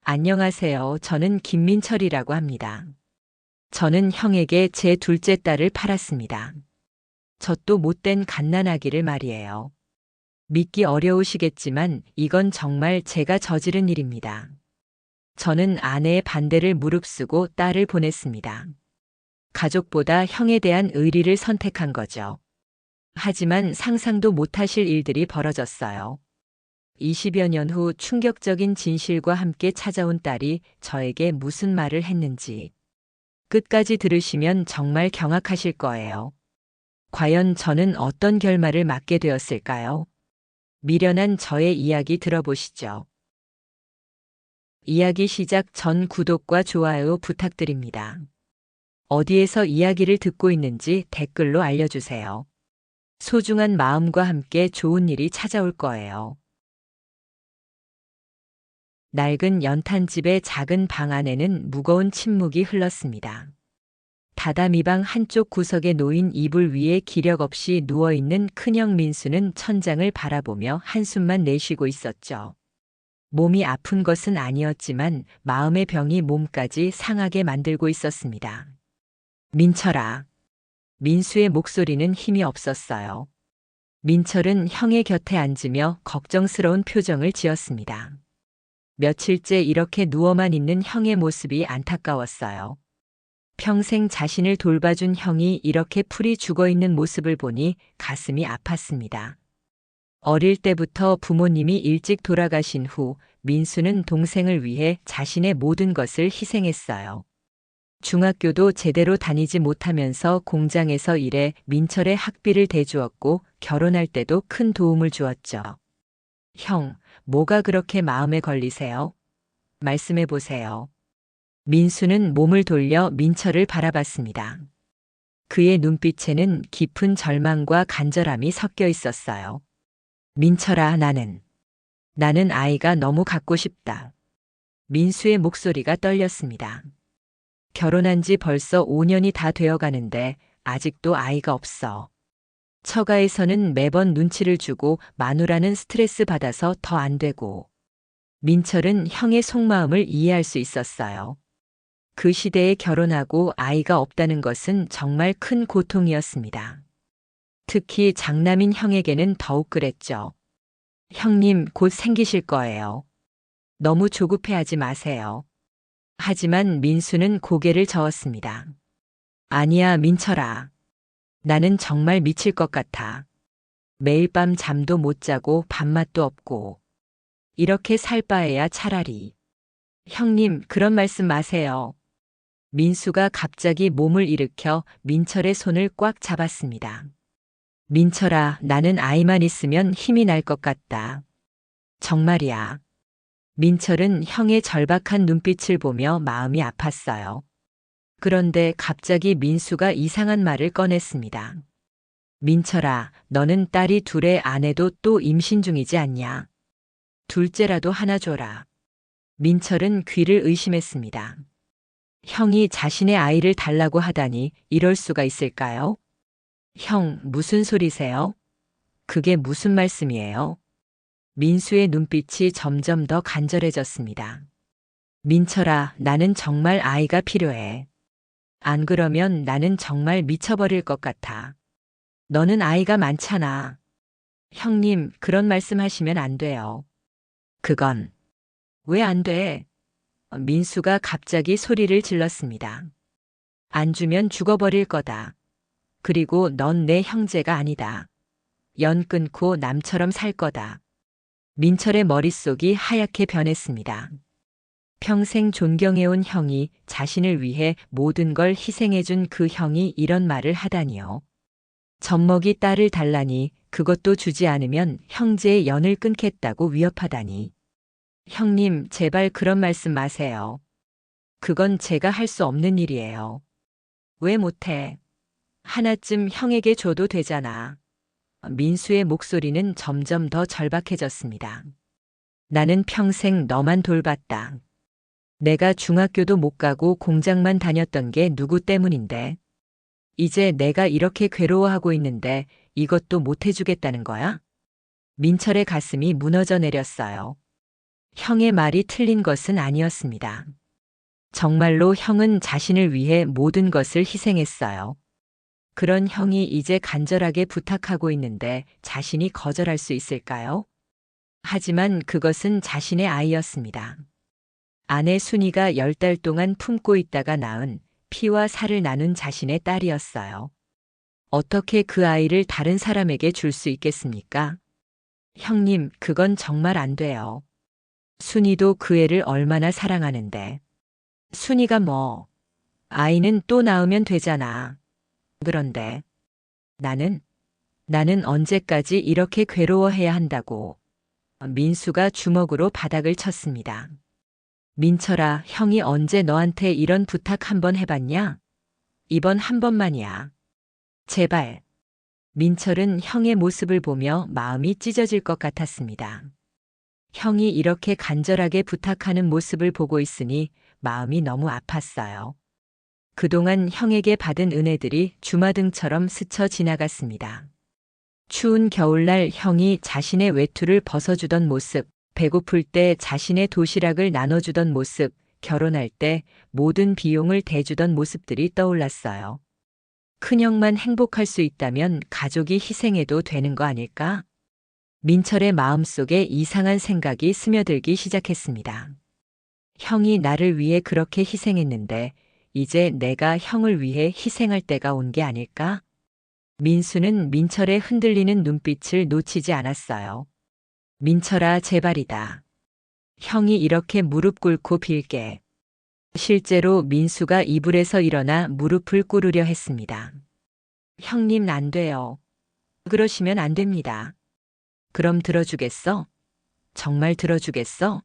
안녕하세요. 저는 김민철이라고 합니다. 저는 형에게 제 둘째 딸을 팔았습니다. 저 또 못된 갓난아기를 말이에요. 믿기 어려우시겠지만 이건 정말 제가 저지른 일입니다. 저는 아내의 반대를 무릅쓰고 딸을 보냈습니다. 가족보다 형에 대한 의리를 선택한 거죠. 하지만 상상도 못하실 일들이 벌어졌어요. 20여 년 후 충격적인 진실과 함께 찾아온 딸이 저에게 무슨 말을 했는지 끝까지 들으시면 정말 경악하실 거예요. 과연 저는 어떤 결말을 맞게 되었을까요? 미련한 저의 이야기 들어보시죠. 이야기 시작 전 구독과 좋아요 부탁드립니다. 어디에서 이야기를 듣고 있는지 댓글로 알려주세요. 소중한 마음과 함께 좋은 일이 찾아올 거예요. 낡은 연탄집의 작은 방 안에는 무거운 침묵이 흘렀습니다. 다다미 방 한쪽 구석에 놓인 이불 위에 기력 없이 누워있는 큰형 민수는 천장을 바라보며 한숨만 내쉬고 있었죠. 몸이 아픈 것은 아니었지만 마음의 병이 몸까지 상하게 만들고 있었습니다. 민철아. 민수의 목소리는 힘이 없었어요. 민철은 형의 곁에 앉으며 걱정스러운 표정을 지었습니다. 며칠째 이렇게 누워만 있는 형의 모습이 안타까웠어요. 평생 자신을 돌봐준 형이 이렇게 풀이 죽어있는 모습을 보니 가슴이 아팠습니다. 어릴 때부터 부모님이 일찍 돌아가신 후 민수는 동생을 위해 자신의 모든 것을 희생했어요. 중학교도 제대로 다니지 못하면서 공장에서 일해 민철의 학비를 대주었고 결혼할 때도 큰 도움을 주었죠. 형, 뭐가 그렇게 마음에 걸리세요? 말씀해 보세요. 민수는 몸을 돌려 민철을 바라봤습니다. 그의 눈빛에는 깊은 절망과 간절함이 섞여 있었어요. 민철아, 나는 아이가 너무 갖고 싶다. 민수의 목소리가 떨렸습니다. 결혼한 지 벌써 5년이 다 되어 가는데 아직도 아이가 없어. 처가에서는 매번 눈치를 주고 마누라는 스트레스 받아서 더 안 되고. 민철은 형의 속마음을 이해할 수 있었어요. 그 시대에 결혼하고 아이가 없다는 것은 정말 큰 고통이었습니다. 특히 장남인 형에게는 더욱 그랬죠. 형님, 곧 생기실 거예요. 너무 조급해하지 마세요. 하지만 민수는 고개를 저었습니다. 아니야, 민철아. 나는 정말 미칠 것 같아. 매일 밤 잠도 못 자고 밥맛도 없고. 이렇게 살 바에야 차라리. 형님, 그런 말씀 마세요. 민수가 갑자기 몸을 일으켜 민철의 손을 꽉 잡았습니다. 민철아, 나는 아이만 있으면 힘이 날 것 같다. 정말이야. 민철은 형의 절박한 눈빛을 보며 마음이 아팠어요. 그런데 갑자기 민수가 이상한 말을 꺼냈습니다. 민철아, 너는 딸이 둘의 아내도 또 임신 중이지 않냐? 둘째라도 하나 줘라. 민철은 귀를 의심했습니다. 형이 자신의 아이를 달라고 하다니 이럴 수가 있을까요? 형, 무슨 소리세요? 그게 무슨 말씀이에요? 민수의 눈빛이 점점 더 간절해졌습니다. 민철아, 나는 정말 아이가 필요해. 안 그러면 나는 정말 미쳐버릴 것 같아. 너는 아이가 많잖아. 형님, 그런 말씀 하시면 안 돼요. 그건 왜 안 돼? 민수가 갑자기 소리를 질렀습니다. 안 주면 죽어버릴 거다. 그리고 넌 내 형제가 아니다. 연 끊고 남처럼 살 거다. 민철의 머릿속이 하얗게 변했습니다. 평생 존경해온 형이 자신을 위해 모든 걸 희생해준 그 형이 이런 말을 하다니요. 젖먹이 딸을 달라니 그것도 주지 않으면 형제의 연을 끊겠다고 위협하다니. 형님, 제발 그런 말씀 마세요. 그건 제가 할 수 없는 일이에요. 왜 못해? 하나쯤 형에게 줘도 되잖아. 민수의 목소리는 점점 더 절박해졌습니다. 나는 평생 너만 돌봤다. 내가 중학교도 못 가고 공장만 다녔던 게 누구 때문인데. 이제 내가 이렇게 괴로워하고 있는데 이것도 못 해주겠다는 거야? 민철의 가슴이 무너져 내렸어요. 형의 말이 틀린 것은 아니었습니다. 정말로 형은 자신을 위해 모든 것을 희생했어요. 그런 형이 이제 간절하게 부탁하고 있는데 자신이 거절할 수 있을까요? 하지만 그것은 자신의 아이였습니다. 아내 순이가 10달 동안 품고 있다가 낳은 피와 살을 나눈 자신의 딸이었어요. 어떻게 그 아이를 다른 사람에게 줄 수 있겠습니까? 형님, 그건 정말 안 돼요. 순이도 그 애를 얼마나 사랑하는데. 순이가 뭐, 아이는 또 낳으면 되잖아. 그런데 나는 언제까지 이렇게 괴로워해야 한다고. 민수가 주먹으로 바닥을 쳤습니다. 민철아, 형이 언제 너한테 이런 부탁 한번 해봤냐? 이번 한 번만이야. 제발. 민철은 형의 모습을 보며 마음이 찢어질 것 같았습니다. 형이 이렇게 간절하게 부탁하는 모습을 보고 있으니 마음이 너무 아팠어요. 그동안 형에게 받은 은혜들이 주마등처럼 스쳐 지나갔습니다. 추운 겨울날 형이 자신의 외투를 벗어주던 모습, 배고플 때 자신의 도시락을 나눠주던 모습, 결혼할 때 모든 비용을 대주던 모습들이 떠올랐어요. 큰형만 행복할 수 있다면 가족이 희생해도 되는 거 아닐까? 민철의 마음속에 이상한 생각이 스며들기 시작했습니다. 형이 나를 위해 그렇게 희생했는데 이제 내가 형을 위해 희생할 때가 온 게 아닐까? 민수는 민철의 흔들리는 눈빛을 놓치지 않았어요. 민철아, 제발이다. 형이 이렇게 무릎 꿇고 빌게. 실제로 민수가 이불에서 일어나 무릎을 꿇으려 했습니다. 형님, 안 돼요. 그러시면 안 됩니다. 그럼 들어주겠어? 정말 들어주겠어?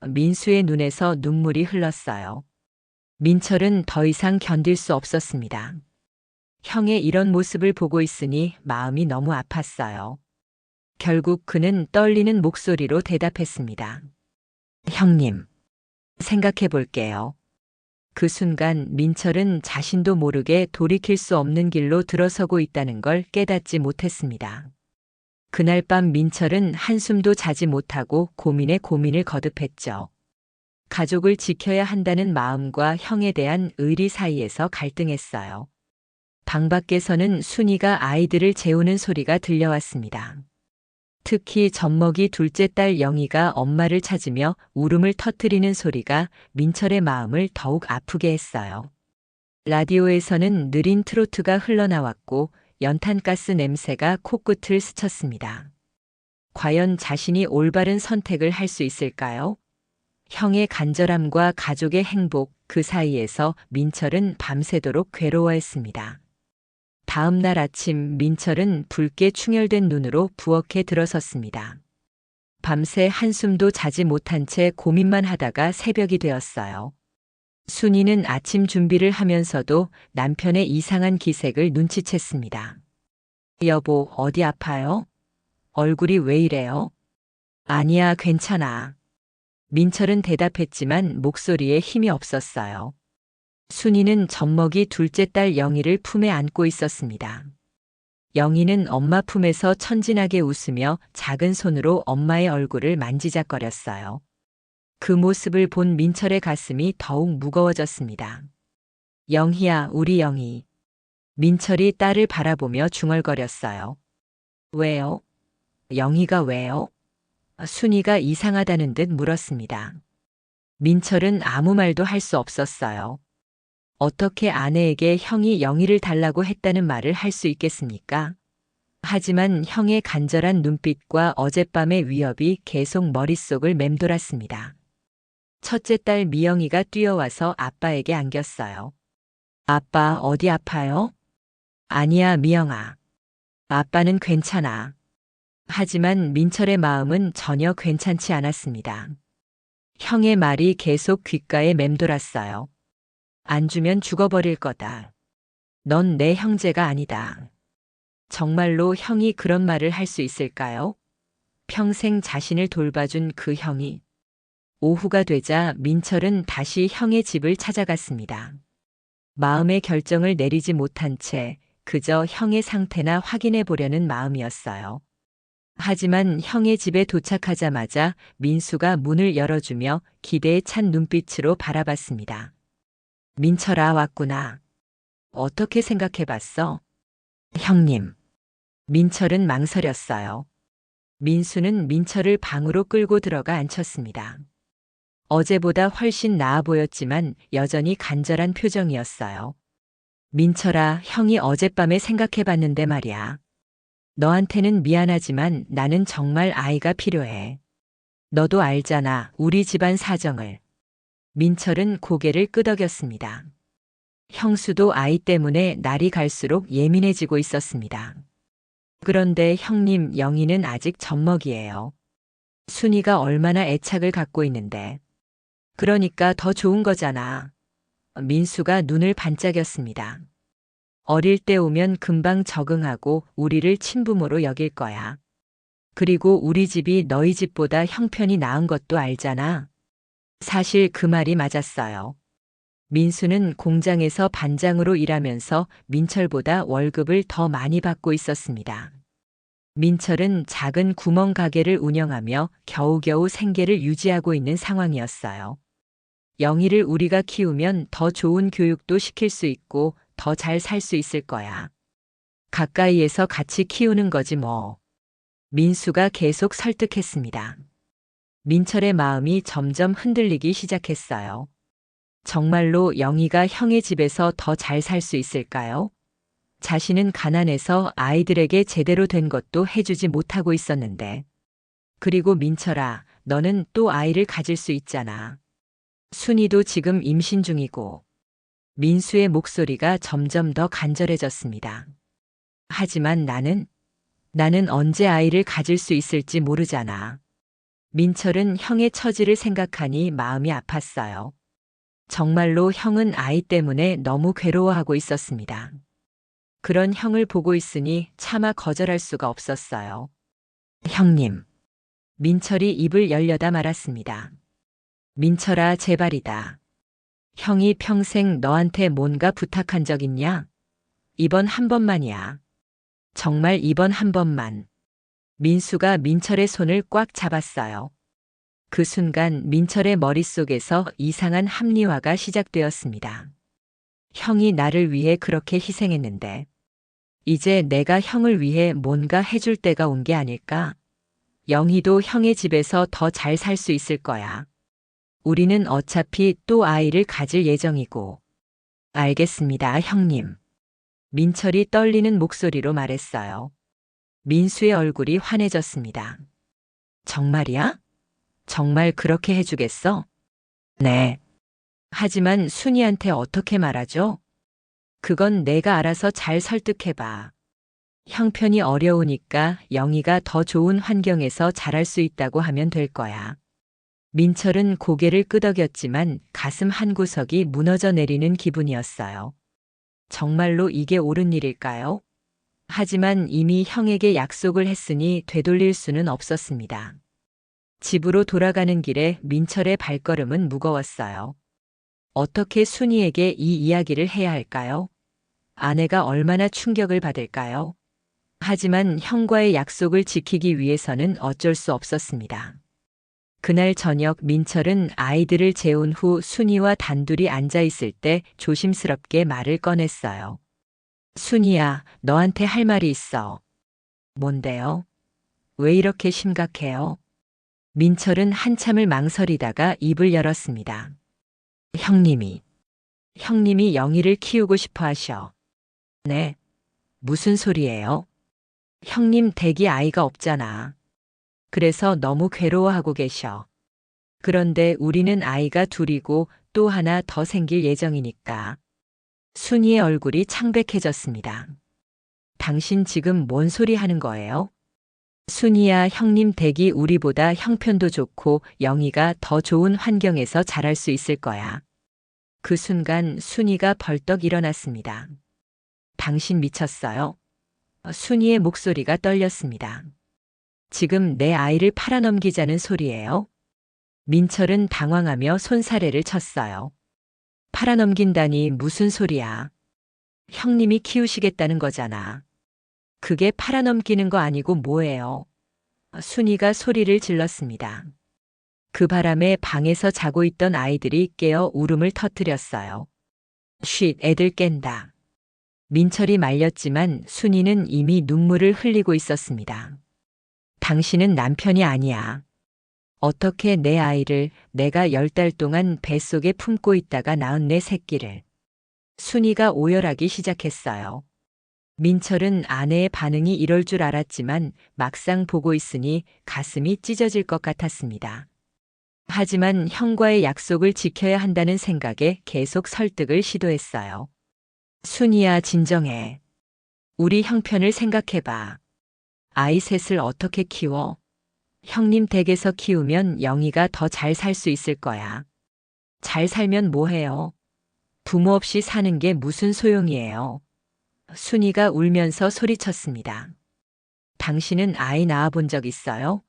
민수의 눈에서 눈물이 흘렀어요. 민철은 더 이상 견딜 수 없었습니다. 형의 이런 모습을 보고 있으니 마음이 너무 아팠어요. 결국 그는 떨리는 목소리로 대답했습니다. 형님, 생각해 볼게요. 그 순간 민철은 자신도 모르게 돌이킬 수 없는 길로 들어서고 있다는 걸 깨닫지 못했습니다. 그날 밤 민철은 한숨도 자지 못하고 고민에 고민을 거듭했죠. 가족을 지켜야 한다는 마음과 형에 대한 의리 사이에서 갈등했어요. 방 밖에서는 순이가 아이들을 재우는 소리가 들려왔습니다. 특히 젖먹이 둘째 딸 영희가 엄마를 찾으며 울음을 터뜨리는 소리가 민철의 마음을 더욱 아프게 했어요. 라디오에서는 느린 트로트가 흘러나왔고 연탄가스 냄새가 코끝을 스쳤습니다. 과연 자신이 올바른 선택을 할 수 있을까요? 형의 간절함과 가족의 행복, 그 사이에서 민철은 밤새도록 괴로워했습니다. 다음 날 아침 민철은 붉게 충혈된 눈으로 부엌에 들어섰습니다. 밤새 한숨도 자지 못한 채 고민만 하다가 새벽이 되었어요. 순이는 아침 준비를 하면서도 남편의 이상한 기색을 눈치챘습니다. 여보, 어디 아파요? 얼굴이 왜 이래요? 아니야, 괜찮아. 민철은 대답했지만 목소리에 힘이 없었어요. 순이는 젖먹이 둘째 딸 영희를 품에 안고 있었습니다. 영희는 엄마 품에서 천진하게 웃으며 작은 손으로 엄마의 얼굴을 만지작거렸어요. 그 모습을 본 민철의 가슴이 더욱 무거워졌습니다. 영희야, 우리 영희. 민철이 딸을 바라보며 중얼거렸어요. 왜요? 영희가 왜요? 순이가 이상하다는 듯 물었습니다. 민철은 아무 말도 할 수 없었어요. 어떻게 아내에게 형이 영희를 달라고 했다는 말을 할 수 있겠습니까? 하지만 형의 간절한 눈빛과 어젯밤의 위협이 계속 머릿속을 맴돌았습니다. 첫째 딸 미영이가 뛰어와서 아빠에게 안겼어요. 아빠, 어디 아파요? 아니야, 미영아. 아빠는 괜찮아. 하지만 민철의 마음은 전혀 괜찮지 않았습니다. 형의 말이 계속 귓가에 맴돌았어요. 안 주면 죽어버릴 거다. 넌 내 형제가 아니다. 정말로 형이 그런 말을 할 수 있을까요? 평생 자신을 돌봐준 그 형이. 오후가 되자 민철은 다시 형의 집을 찾아갔습니다. 마음의 결정을 내리지 못한 채 그저 형의 상태나 확인해 보려는 마음이었어요. 하지만 형의 집에 도착하자마자 민수가 문을 열어주며 기대에 찬 눈빛으로 바라봤습니다. 민철아, 왔구나. 어떻게 생각해봤어? 형님. 민철은 망설였어요. 민수는 민철을 방으로 끌고 들어가 앉혔습니다. 어제보다 훨씬 나아 보였지만 여전히 간절한 표정이었어요. 민철아, 형이 어젯밤에 생각해봤는데 말이야. 너한테는 미안하지만 나는 정말 아이가 필요해. 너도 알잖아, 우리 집안 사정을. 민철은 고개를 끄덕였습니다. 형수도 아이 때문에 날이 갈수록 예민해지고 있었습니다. 그런데 형님, 영희는 아직 젖먹이에요. 순이가 얼마나 애착을 갖고 있는데. 그러니까 더 좋은 거잖아. 민수가 눈을 반짝였습니다. 어릴 때 오면 금방 적응하고 우리를 친부모로 여길 거야. 그리고 우리 집이 너희 집보다 형편이 나은 것도 알잖아. 사실 그 말이 맞았어요. 민수는 공장에서 반장으로 일하면서 민철보다 월급을 더 많이 받고 있었습니다. 민철은 작은 구멍 가게를 운영하며 겨우겨우 생계를 유지하고 있는 상황이었어요. 영희를 우리가 키우면 더 좋은 교육도 시킬 수 있고 더 잘 살 수 있을 거야. 가까이에서 같이 키우는 거지 뭐. 민수가 계속 설득했습니다. 민철의 마음이 점점 흔들리기 시작했어요. 정말로 영희가 형의 집에서 더 잘 살 수 있을까요? 자신은 가난해서 아이들에게 제대로 된 것도 해주지 못하고 있었는데. 그리고 민철아, 너는 또 아이를 가질 수 있잖아. 순이도 지금 임신 중이고. 민수의 목소리가 점점 더 간절해졌습니다. 하지만 나는 언제 아이를 가질 수 있을지 모르잖아. 민철은 형의 처지를 생각하니 마음이 아팠어요. 정말로 형은 아이 때문에 너무 괴로워하고 있었습니다. 그런 형을 보고 있으니 차마 거절할 수가 없었어요. 형님. 민철이 입을 열려다 말았습니다. 민철아, 제발이다. 형이 평생 너한테 뭔가 부탁한 적 있냐? 이번 한 번만이야. 정말 이번 한 번만. 민수가 민철의 손을 꽉 잡았어요. 그 순간 민철의 머릿속에서 이상한 합리화가 시작되었습니다. 형이 나를 위해 그렇게 희생했는데 이제 내가 형을 위해 뭔가 해줄 때가 온 게 아닐까? 영희도 형의 집에서 더 잘 살 수 있을 거야. 우리는 어차피 또 아이를 가질 예정이고. 알겠습니다, 형님. 민철이 떨리는 목소리로 말했어요. 민수의 얼굴이 환해졌습니다. 정말이야? 정말 그렇게 해주겠어? 네. 하지만 순이한테 어떻게 말하죠? 그건 내가 알아서 잘 설득해봐. 형편이 어려우니까 영희가 더 좋은 환경에서 자랄 수 있다고 하면 될 거야. 민철은 고개를 끄덕였지만 가슴 한구석이 무너져 내리는 기분이었어요. 정말로 이게 옳은 일일까요? 하지만 이미 형에게 약속을 했으니 되돌릴 수는 없었습니다. 집으로 돌아가는 길에 민철의 발걸음은 무거웠어요. 어떻게 순이에게 이 이야기를 해야 할까요? 아내가 얼마나 충격을 받을까요? 하지만 형과의 약속을 지키기 위해서는 어쩔 수 없었습니다. 그날 저녁 민철은 아이들을 재운 후 순이와 단둘이 앉아 있을 때 조심스럽게 말을 꺼냈어요. 순이야, 너한테 할 말이 있어. 뭔데요? 왜 이렇게 심각해요? 민철은 한참을 망설이다가 입을 열었습니다. 형님이 영희를 키우고 싶어 하셔. 네. 무슨 소리예요? 형님 댁이 아이가 없잖아. 그래서 너무 괴로워하고 계셔. 그런데 우리는 아이가 둘이고 또 하나 더 생길 예정이니까. 순이의 얼굴이 창백해졌습니다. 당신 지금 뭔 소리 하는 거예요? 순이야, 형님 댁이 우리보다 형편도 좋고 영희가 더 좋은 환경에서 자랄 수 있을 거야. 그 순간 순이가 벌떡 일어났습니다. 당신 미쳤어요? 순이의 목소리가 떨렸습니다. 지금 내 아이를 팔아넘기자는 소리예요? 민철은 당황하며 손사래를 쳤어요. 팔아넘긴다니 무슨 소리야? 형님이 키우시겠다는 거잖아. 그게 팔아넘기는 거 아니고 뭐예요? 순이가 소리를 질렀습니다. 그 바람에 방에서 자고 있던 아이들이 깨어 울음을 터뜨렸어요. 쉿, 애들 깬다. 민철이 말렸지만 순이는 이미 눈물을 흘리고 있었습니다. 당신은 남편이 아니야. 어떻게 내 아이를 내가 10달 동안 뱃속에 품고 있다가 낳은 내 새끼를. 순이가 오열하기 시작했어요. 민철은 아내의 반응이 이럴 줄 알았지만 막상 보고 있으니 가슴이 찢어질 것 같았습니다. 하지만 형과의 약속을 지켜야 한다는 생각에 계속 설득을 시도했어요. 순이야, 진정해. 우리 형편을 생각해봐. 아이 셋을 어떻게 키워? 형님 댁에서 키우면 영희가 더 잘 살 수 있을 거야. 잘 살면 뭐해요? 부모 없이 사는 게 무슨 소용이에요? 순이가 울면서 소리쳤습니다. 당신은 아이 낳아본 적 있어요?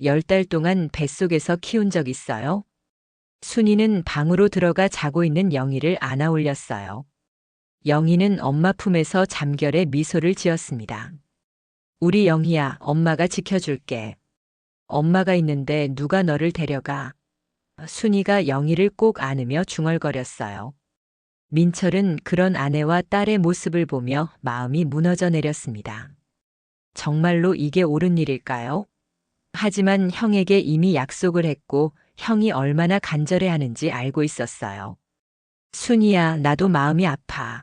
10달 동안 뱃속에서 키운 적 있어요? 순이는 방으로 들어가 자고 있는 영희를 안아 올렸어요. 영희는 엄마 품에서 잠결에 미소를 지었습니다. 우리 영희야, 엄마가 지켜줄게. 엄마가 있는데 누가 너를 데려가? 순이가 영희를 꼭 안으며 중얼거렸어요. 민철은 그런 아내와 딸의 모습을 보며 마음이 무너져 내렸습니다. 정말로 이게 옳은 일일까요? 하지만 형에게 이미 약속을 했고 형이 얼마나 간절해하는지 알고 있었어요. 순이야, 나도 마음이 아파.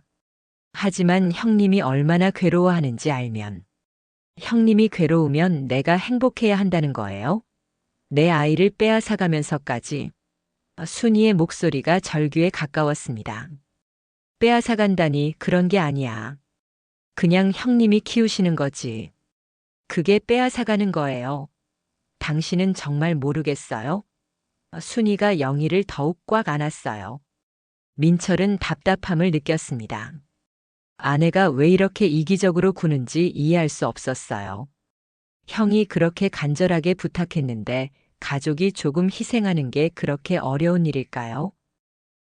하지만 형님이 얼마나 괴로워하는지 알면. 형님이 괴로우면 내가 행복해야 한다는 거예요? 내 아이를 빼앗아가면서까지. 순이의 목소리가 절규에 가까웠습니다. 빼앗아간다니, 그런 게 아니야. 그냥 형님이 키우시는 거지. 그게 빼앗아가는 거예요. 당신은 정말 모르겠어요? 순이가 영희를 더욱 꽉 안았어요. 민철은 답답함을 느꼈습니다. 아내가 왜 이렇게 이기적으로 구는지 이해할 수 없었어요. 형이 그렇게 간절하게 부탁했는데 가족이 조금 희생하는 게 그렇게 어려운 일일까요?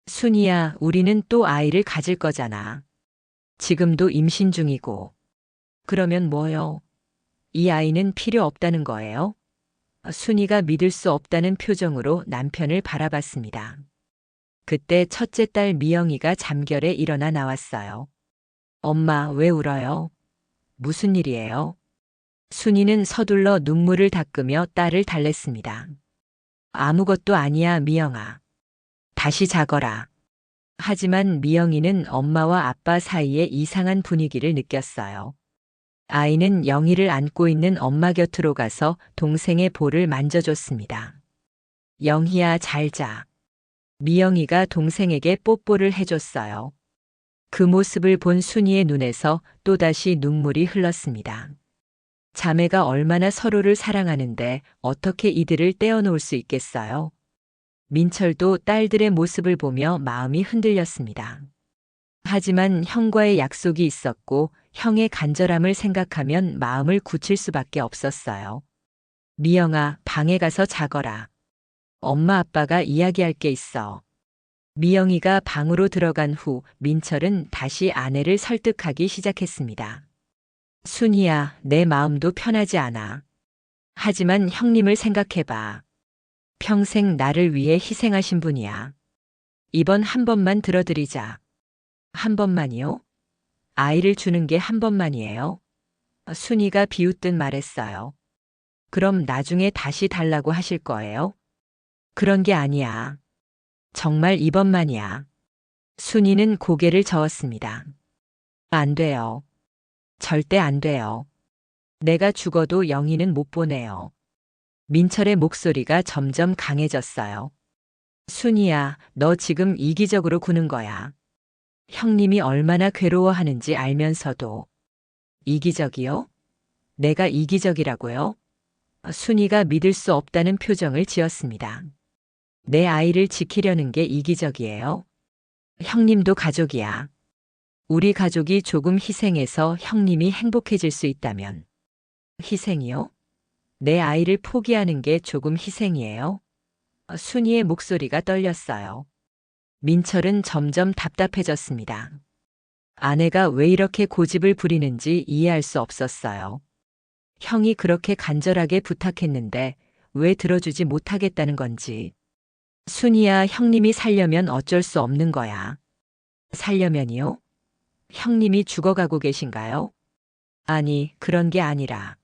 순이야, 우리는 또 아이를 가질 거잖아. 지금도 임신 중이고. 그러면 뭐요? 이 아이는 필요 없다는 거예요? 순이가 믿을 수 없다는 표정으로 남편을 바라봤습니다. 그때 첫째 딸 미영이가 잠결에 일어나 나왔어요. 엄마, 왜 울어요? 무슨 일이에요? 순이는 서둘러 눈물을 닦으며 딸을 달랬습니다. 아무것도 아니야, 미영아. 다시 자거라. 하지만 미영이는 엄마와 아빠 사이에 이상한 분위기를 느꼈어요. 아이는 영희를 안고 있는 엄마 곁으로 가서 동생의 볼을 만져줬습니다. 영희야, 잘 자. 미영이가 동생에게 뽀뽀를 해줬어요. 그 모습을 본 순이의 눈에서 또다시 눈물이 흘렀습니다. 자매가 얼마나 서로를 사랑하는데 어떻게 이들을 떼어놓을 수 있겠어요? 민철도 딸들의 모습을 보며 마음이 흔들렸습니다. 하지만 형과의 약속이 있었고 형의 간절함을 생각하면 마음을 굳힐 수밖에 없었어요. 미영아, 방에 가서 자거라. 엄마 아빠가 이야기할 게 있어. 미영이가 방으로 들어간 후 민철은 다시 아내를 설득하기 시작했습니다. 순이야, 내 마음도 편하지 않아. 하지만 형님을 생각해봐. 평생 나를 위해 희생하신 분이야. 이번 한 번만 들어드리자. 한 번만이요? 아이를 주는 게 한 번만이에요? 순이가 비웃듯 말했어요. 그럼 나중에 다시 달라고 하실 거예요? 그런 게 아니야. 정말 이번만이야. 순이는 고개를 저었습니다. 안 돼요. 절대 안 돼요. 내가 죽어도 영희는 못 보내요. 민철의 목소리가 점점 강해졌어요. 순이야, 너 지금 이기적으로 구는 거야. 형님이 얼마나 괴로워하는지 알면서도. 이기적이요? 내가 이기적이라고요? 순이가 믿을 수 없다는 표정을 지었습니다. 내 아이를 지키려는 게 이기적이에요? 형님도 가족이야. 우리 가족이 조금 희생해서 형님이 행복해질 수 있다면. 희생이요? 내 아이를 포기하는 게 조금 희생이에요? 순이의 목소리가 떨렸어요. 민철은 점점 답답해졌습니다. 아내가 왜 이렇게 고집을 부리는지 이해할 수 없었어요. 형이 그렇게 간절하게 부탁했는데 왜 들어주지 못하겠다는 건지. 순이야, 형님이 살려면 어쩔 수 없는 거야. 살려면이요? 형님이 죽어가고 계신가요? 아니, 그런 게 아니라.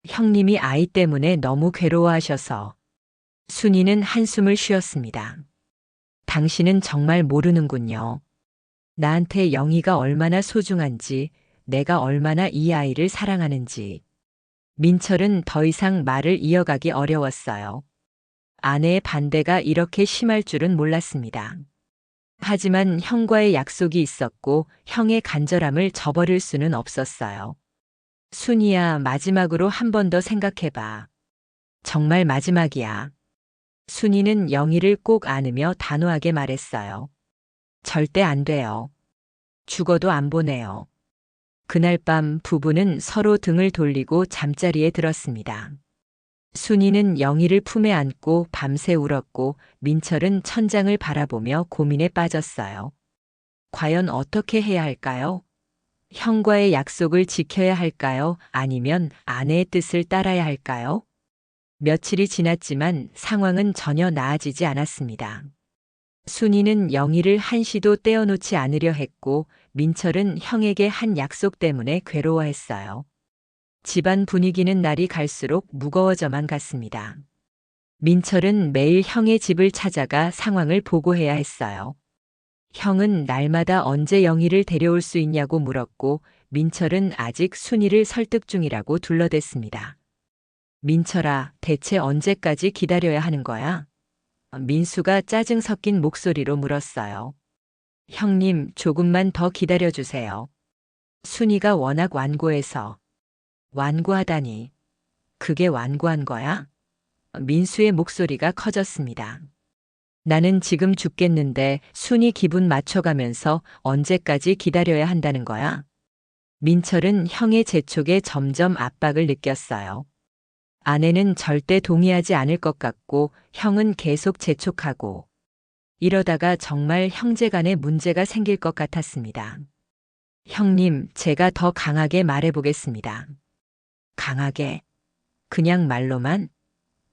형님이 아이 때문에 너무 괴로워하셔서. 순이는 한숨을 쉬었습니다. 당신은 정말 모르는군요. 나한테 영희가 얼마나 소중한지, 내가 얼마나 이 아이를 사랑하는지. 민철은 더 이상 말을 이어가기 어려웠어요. 아내의 반대가 이렇게 심할 줄은 몰랐습니다. 하지만 형과의 약속이 있었고 형의 간절함을 저버릴 수는 없었어요. 순이야, 마지막으로 한 번 더 생각해봐. 정말 마지막이야. 순이는 영희를 꼭 안으며 단호하게 말했어요. 절대 안 돼요. 죽어도 안 보내요. 그날 밤 부부는 서로 등을 돌리고 잠자리에 들었습니다. 순이는 영희를 품에 안고 밤새 울었고 민철은 천장을 바라보며 고민에 빠졌어요. 과연 어떻게 해야 할까요? 형과의 약속을 지켜야 할까요? 아니면 아내의 뜻을 따라야 할까요? 며칠이 지났지만 상황은 전혀 나아지지 않았습니다. 순이는 영희를 한시도 떼어놓지 않으려 했고 민철은 형에게 한 약속 때문에 괴로워했어요. 집안 분위기는 날이 갈수록 무거워져만 갔습니다. 민철은 매일 형의 집을 찾아가 상황을 보고해야 했어요. 형은 날마다 언제 영희를 데려올 수 있냐고 물었고 민철은 아직 순이를 설득 중이라고 둘러댔습니다. 민철아, 대체 언제까지 기다려야 하는 거야? 민수가 짜증 섞인 목소리로 물었어요. 형님, 조금만 더 기다려주세요. 순이가 워낙 완고해서. 완고하다니. 그게 완고한 거야? 민수의 목소리가 커졌습니다. 나는 지금 죽겠는데 순이 기분 맞춰가면서 언제까지 기다려야 한다는 거야? 민철은 형의 재촉에 점점 압박을 느꼈어요. 아내는 절대 동의하지 않을 것 같고 형은 계속 재촉하고 이러다가 정말 형제간에 문제가 생길 것 같았습니다. 형님, 제가 더 강하게 말해보겠습니다. 강하게? 그냥 말로만?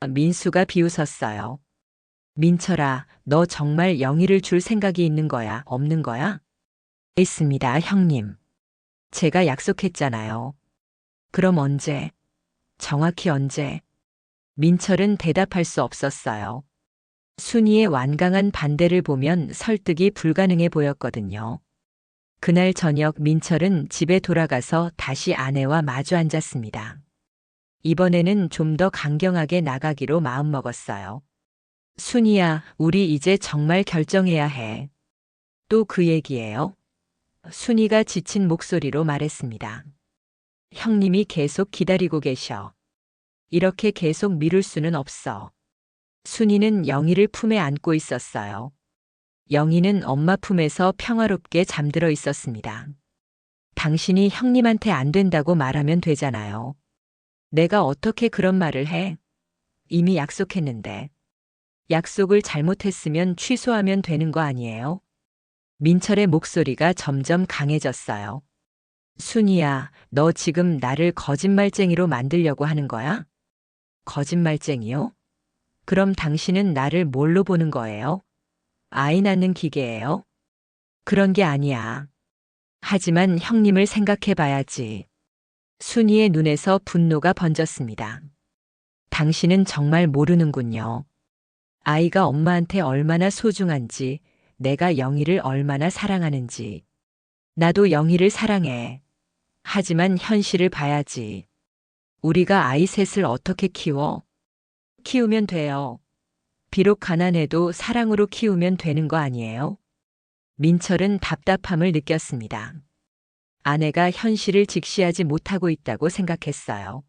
민수가 비웃었어요. 민철아, 너 정말 영희를 줄 생각이 있는 거야, 없는 거야? 있습니다, 형님. 제가 약속했잖아요. 그럼 언제? 정확히 언제? 민철은 대답할 수 없었어요. 순이의 완강한 반대를 보면 설득이 불가능해 보였거든요. 그날 저녁 민철은 집에 돌아가서 다시 아내와 마주 앉았습니다. 이번에는 좀 더 강경하게 나가기로 마음먹었어요. 순이야, 우리 이제 정말 결정해야 해. 또 그 얘기예요? 순이가 지친 목소리로 말했습니다. 형님이 계속 기다리고 계셔. 이렇게 계속 미룰 수는 없어. 순이는 영희를 품에 안고 있었어요. 영희는 엄마 품에서 평화롭게 잠들어 있었습니다. 당신이 형님한테 안 된다고 말하면 되잖아요. 내가 어떻게 그런 말을 해? 이미 약속했는데. 약속을 잘못했으면 취소하면 되는 거 아니에요? 민철의 목소리가 점점 강해졌어요. 순이야, 너 지금 나를 거짓말쟁이로 만들려고 하는 거야? 거짓말쟁이요? 그럼 당신은 나를 뭘로 보는 거예요? 아이 낳는 기계예요? 그런 게 아니야. 하지만 형님을 생각해 봐야지. 순이의 눈에서 분노가 번졌습니다. 당신은 정말 모르는군요. 아이가 엄마한테 얼마나 소중한지, 내가 영희를 얼마나 사랑하는지. 나도 영희를 사랑해. 하지만 현실을 봐야지. 우리가 아이 셋을 어떻게 키워? 키우면 돼요. 비록 가난해도 사랑으로 키우면 되는 거 아니에요? 민철은 답답함을 느꼈습니다. 아내가 현실을 직시하지 못하고 있다고 생각했어요.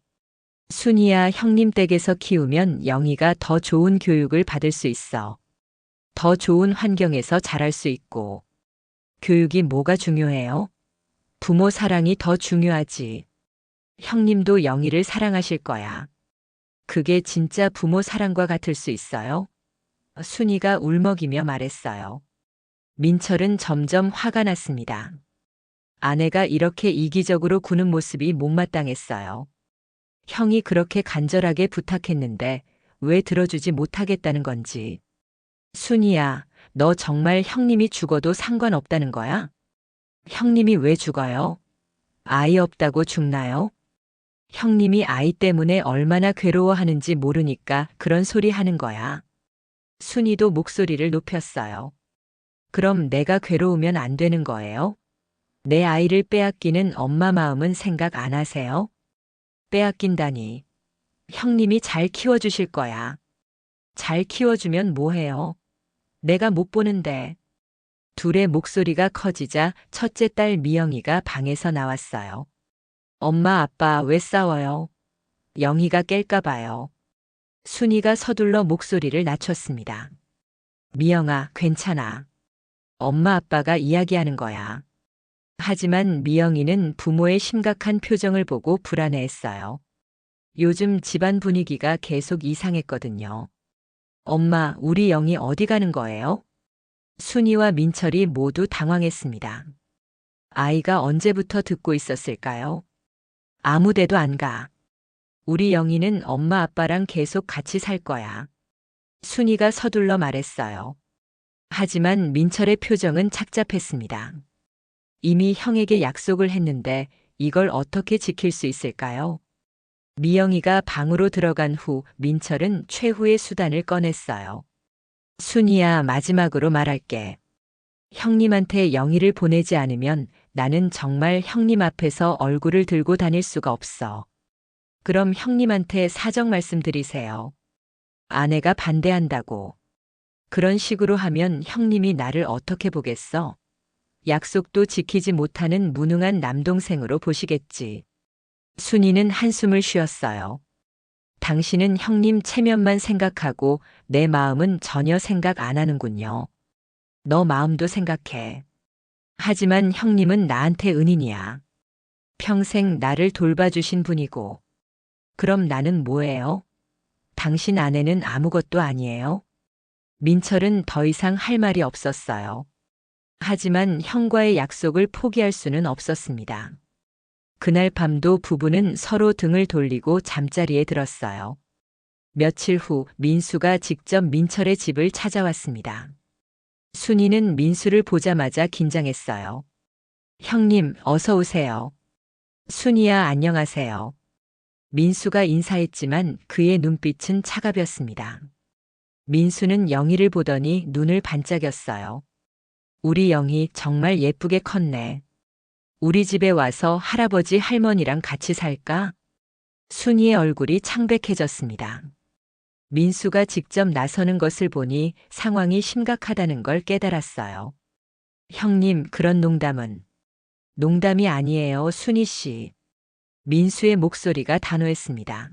순이야, 형님 댁에서 키우면 영희가 더 좋은 교육을 받을 수 있어. 더 좋은 환경에서 자랄 수 있고. 교육이 뭐가 중요해요? 부모 사랑이 더 중요하지. 형님도 영희를 사랑하실 거야. 그게 진짜 부모 사랑과 같을 수 있어요? 순이가 울먹이며 말했어요. 민철은 점점 화가 났습니다. 아내가 이렇게 이기적으로 구는 모습이 못마땅했어요. 형이 그렇게 간절하게 부탁했는데 왜 들어주지 못하겠다는 건지. 순이야, 너 정말 형님이 죽어도 상관없다는 거야? 형님이 왜 죽어요? 아이 없다고 죽나요? 형님이 아이 때문에 얼마나 괴로워하는지 모르니까 그런 소리 하는 거야. 순이도 목소리를 높였어요. 그럼 내가 괴로우면 안 되는 거예요? 내 아이를 빼앗기는 엄마 마음은 생각 안 하세요? 빼앗긴다니. 형님이 잘 키워주실 거야. 잘 키워주면 뭐해요? 내가 못 보는데. 둘의 목소리가 커지자 첫째 딸 미영이가 방에서 나왔어요. 엄마 아빠 왜 싸워요? 영희가 깰까 봐요. 순이가 서둘러 목소리를 낮췄습니다. 미영아, 괜찮아. 엄마 아빠가 이야기하는 거야. 하지만 미영이는 부모의 심각한 표정을 보고 불안해했어요. 요즘 집안 분위기가 계속 이상했거든요. 엄마, 우리 영희 어디 가는 거예요? 순이와 민철이 모두 당황했습니다. 아이가 언제부터 듣고 있었을까요? 아무 데도 안 가. 우리 영희는 엄마 아빠랑 계속 같이 살 거야. 순이가 서둘러 말했어요. 하지만 민철의 표정은 착잡했습니다. 이미 형에게 약속을 했는데 이걸 어떻게 지킬 수 있을까요? 미영이가 방으로 들어간 후 민철은 최후의 수단을 꺼냈어요. 순이야, 마지막으로 말할게. 형님한테 영희를 보내지 않으면 나는 정말 형님 앞에서 얼굴을 들고 다닐 수가 없어. 그럼 형님한테 사정 말씀드리세요. 아내가 반대한다고. 그런 식으로 하면 형님이 나를 어떻게 보겠어? 약속도 지키지 못하는 무능한 남동생으로 보시겠지. 순이는 한숨을 쉬었어요. 당신은 형님 체면만 생각하고 내 마음은 전혀 생각 안 하는군요. 너 마음도 생각해. 하지만 형님은 나한테 은인이야. 평생 나를 돌봐주신 분이고. 그럼 나는 뭐예요? 당신 아내는 아무것도 아니에요? 민철은 더 이상 할 말이 없었어요. 하지만 형과의 약속을 포기할 수는 없었습니다. 그날 밤도 부부는 서로 등을 돌리고 잠자리에 들었어요. 며칠 후 민수가 직접 민철의 집을 찾아왔습니다. 순이는 민수를 보자마자 긴장했어요. 형님, 어서 오세요. 순이야, 안녕하세요. 민수가 인사했지만 그의 눈빛은 차가웠습니다. 민수는 영희를 보더니 눈을 반짝였어요. 우리 영희 정말 예쁘게 컸네. 우리 집에 와서 할아버지 할머니랑 같이 살까? 순이의 얼굴이 창백해졌습니다. 민수가 직접 나서는 것을 보니 상황이 심각하다는 걸 깨달았어요. 형님, 그런 농담은. 농담이 아니에요, 순이 씨. 민수의 목소리가 단호했습니다.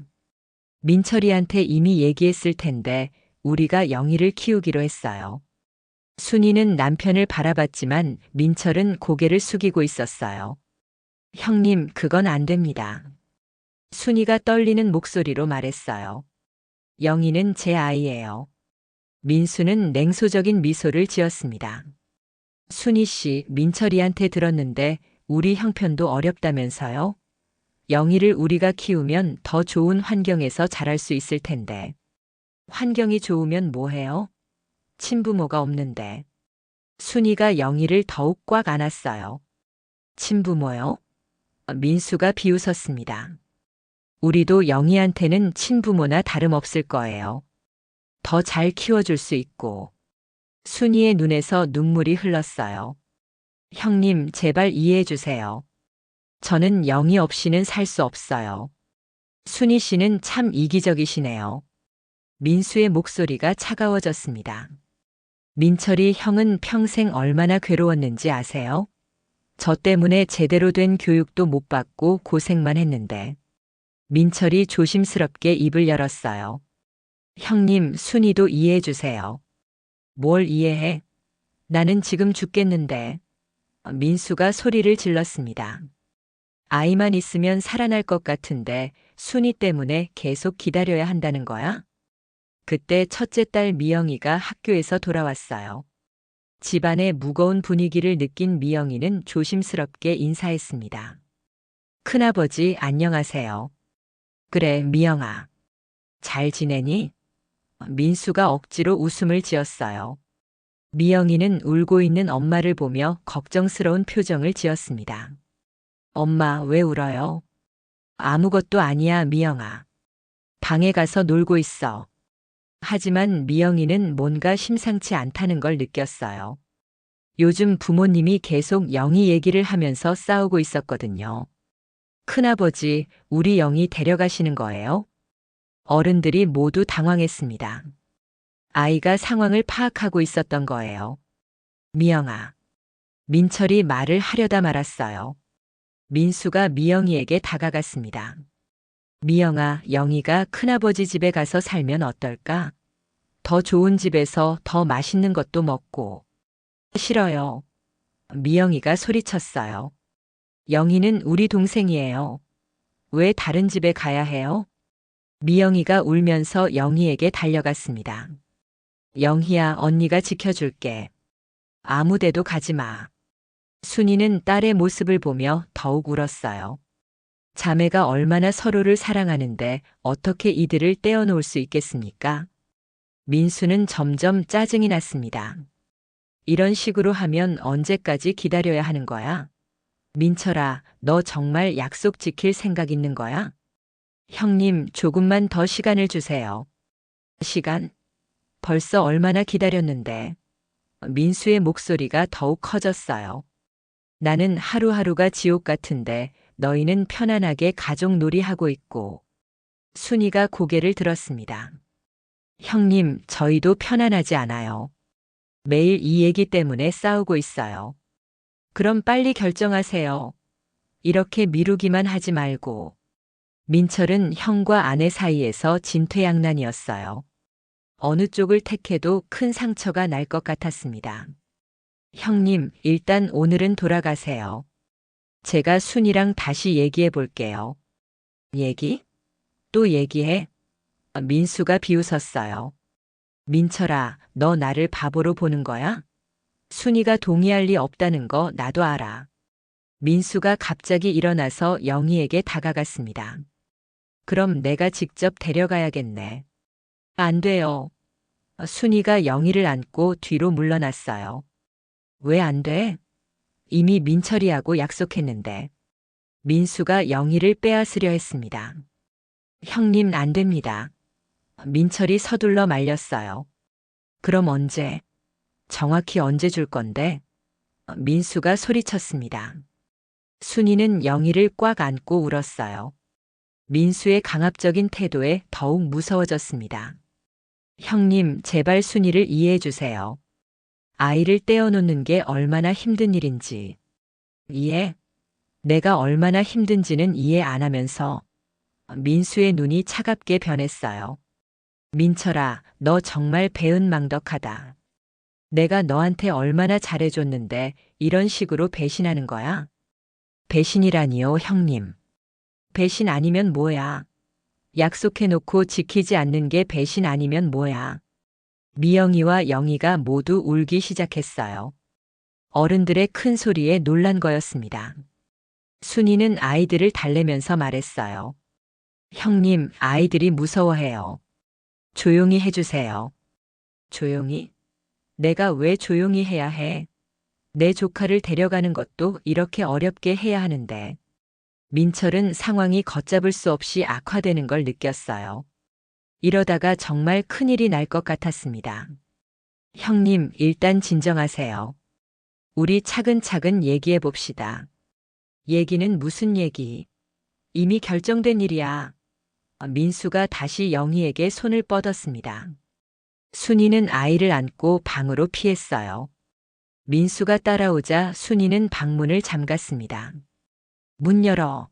민철이한테 이미 얘기했을 텐데 우리가 영희를 키우기로 했어요. 순이는 남편을 바라봤지만 민철은 고개를 숙이고 있었어요. 형님, 그건 안 됩니다. 순이가 떨리는 목소리로 말했어요. 영희는 제 아이예요. 민수는 냉소적인 미소를 지었습니다. 순이 씨, 민철이한테 들었는데 우리 형편도 어렵다면서요? 영희를 우리가 키우면 더 좋은 환경에서 자랄 수 있을 텐데. 환경이 좋으면 뭐해요? 친부모가 없는데. 순이가 영희를 더욱 꽉 안았어요. 친부모요? 민수가 비웃었습니다. 우리도 영희한테는 친부모나 다름없을 거예요. 더 잘 키워줄 수 있고. 순이의 눈에서 눈물이 흘렀어요. 형님, 제발 이해해 주세요. 저는 영희 없이는 살 수 없어요. 순이 씨는 참 이기적이시네요. 민수의 목소리가 차가워졌습니다. 민철이 형은 평생 얼마나 괴로웠는지 아세요? 저 때문에 제대로 된 교육도 못 받고 고생만 했는데. 민철이 조심스럽게 입을 열었어요. 형님, 순이도 이해해 주세요. 뭘 이해해? 나는 지금 죽겠는데. 민수가 소리를 질렀습니다. 아이만 있으면 살아날 것 같은데 순이 때문에 계속 기다려야 한다는 거야? 그때 첫째 딸 미영이가 학교에서 돌아왔어요. 집안의 무거운 분위기를 느낀 미영이는 조심스럽게 인사했습니다. 큰아버지, 안녕하세요. 그래, 미영아. 잘 지내니? 민수가 억지로 웃음을 지었어요. 미영이는 울고 있는 엄마를 보며 걱정스러운 표정을 지었습니다. 엄마, 왜 울어요? 아무것도 아니야, 미영아. 방에 가서 놀고 있어. 하지만 미영이는 뭔가 심상치 않다는 걸 느꼈어요. 요즘 부모님이 계속 영희 얘기를 하면서 싸우고 있었거든요. 큰아버지, 우리 영희 데려가시는 거예요? 어른들이 모두 당황했습니다. 아이가 상황을 파악하고 있었던 거예요. 미영아. 민철이 말을 하려다 말았어요. 민수가 미영이에게 다가갔습니다. 미영아, 영희가 큰아버지 집에 가서 살면 어떨까? 더 좋은 집에서 더 맛있는 것도 먹고. 싫어요. 미영이가 소리쳤어요. 영희는 우리 동생이에요. 왜 다른 집에 가야 해요? 미영이가 울면서 영희에게 달려갔습니다. 영희야, 언니가 지켜줄게. 아무 데도 가지 마. 순이는 딸의 모습을 보며 더욱 울었어요. 자매가 얼마나 서로를 사랑하는데 어떻게 이들을 떼어놓을 수 있겠습니까? 민수는 점점 짜증이 났습니다. 이런 식으로 하면 언제까지 기다려야 하는 거야? 민철아, 너 정말 약속 지킬 생각 있는 거야? 형님, 조금만 더 시간을 주세요. 시간? 벌써 얼마나 기다렸는데. 민수의 목소리가 더욱 커졌어요. 나는 하루하루가 지옥 같은데 너희는 편안하게 가족 놀이하고 있고. 순이가 고개를 들었습니다. 형님, 저희도 편안하지 않아요. 매일 이 얘기 때문에 싸우고 있어요. 그럼 빨리 결정하세요. 이렇게 미루기만 하지 말고. 민철은 형과 아내 사이에서 진퇴양난이었어요. 어느 쪽을 택해도 큰 상처가 날 것 같았습니다. 형님, 일단 오늘은 돌아가세요. 제가 순이랑 다시 얘기해 볼게요. 얘기? 또 얘기해? 민수가 비웃었어요. 민철아, 너 나를 바보로 보는 거야? 순이가 동의할 리 없다는 거 나도 알아. 민수가 갑자기 일어나서 영희에게 다가갔습니다. 그럼 내가 직접 데려가야겠네. 안 돼요. 순이가 영희를 안고 뒤로 물러났어요. 왜 안 돼? 이미 민철이하고 약속했는데. 민수가 영희를 빼앗으려 했습니다. 형님, 안 됩니다. 민철이 서둘러 말렸어요. 그럼 언제? 정확히 언제 줄 건데? 민수가 소리쳤습니다. 순이는 영희를 꽉 안고 울었어요. 민수의 강압적인 태도에 더욱 무서워졌습니다. 형님, 제발 순이를 이해해 주세요. 아이를 떼어놓는 게 얼마나 힘든 일인지. 이해? 내가 얼마나 힘든지는 이해 안 하면서. 민수의 눈이 차갑게 변했어요. 민철아, 너 정말 배은망덕하다. 내가 너한테 얼마나 잘해줬는데 이런 식으로 배신하는 거야? 배신이라니요, 형님. 배신 아니면 뭐야? 약속해놓고 지키지 않는 게 배신 아니면 뭐야? 미영이와 영희가 모두 울기 시작했어요. 어른들의 큰 소리에 놀란 거였습니다. 순이는 아이들을 달래면서 말했어요. 형님, 아이들이 무서워해요. 조용히 해주세요. 조용히? 내가 왜 조용히 해야 해? 내 조카를 데려가는 것도 이렇게 어렵게 해야 하는데. 민철은 상황이 걷잡을 수 없이 악화되는 걸 느꼈어요. 이러다가 정말 큰일이 날 것 같았습니다. 형님, 일단 진정하세요. 우리 차근차근 얘기해 봅시다. 얘기는 무슨 얘기? 이미 결정된 일이야. 민수가 다시 영희에게 손을 뻗었습니다. 순이는 아이를 안고 방으로 피했어요. 민수가 따라오자 순이는 방문을 잠갔습니다. 문 열어.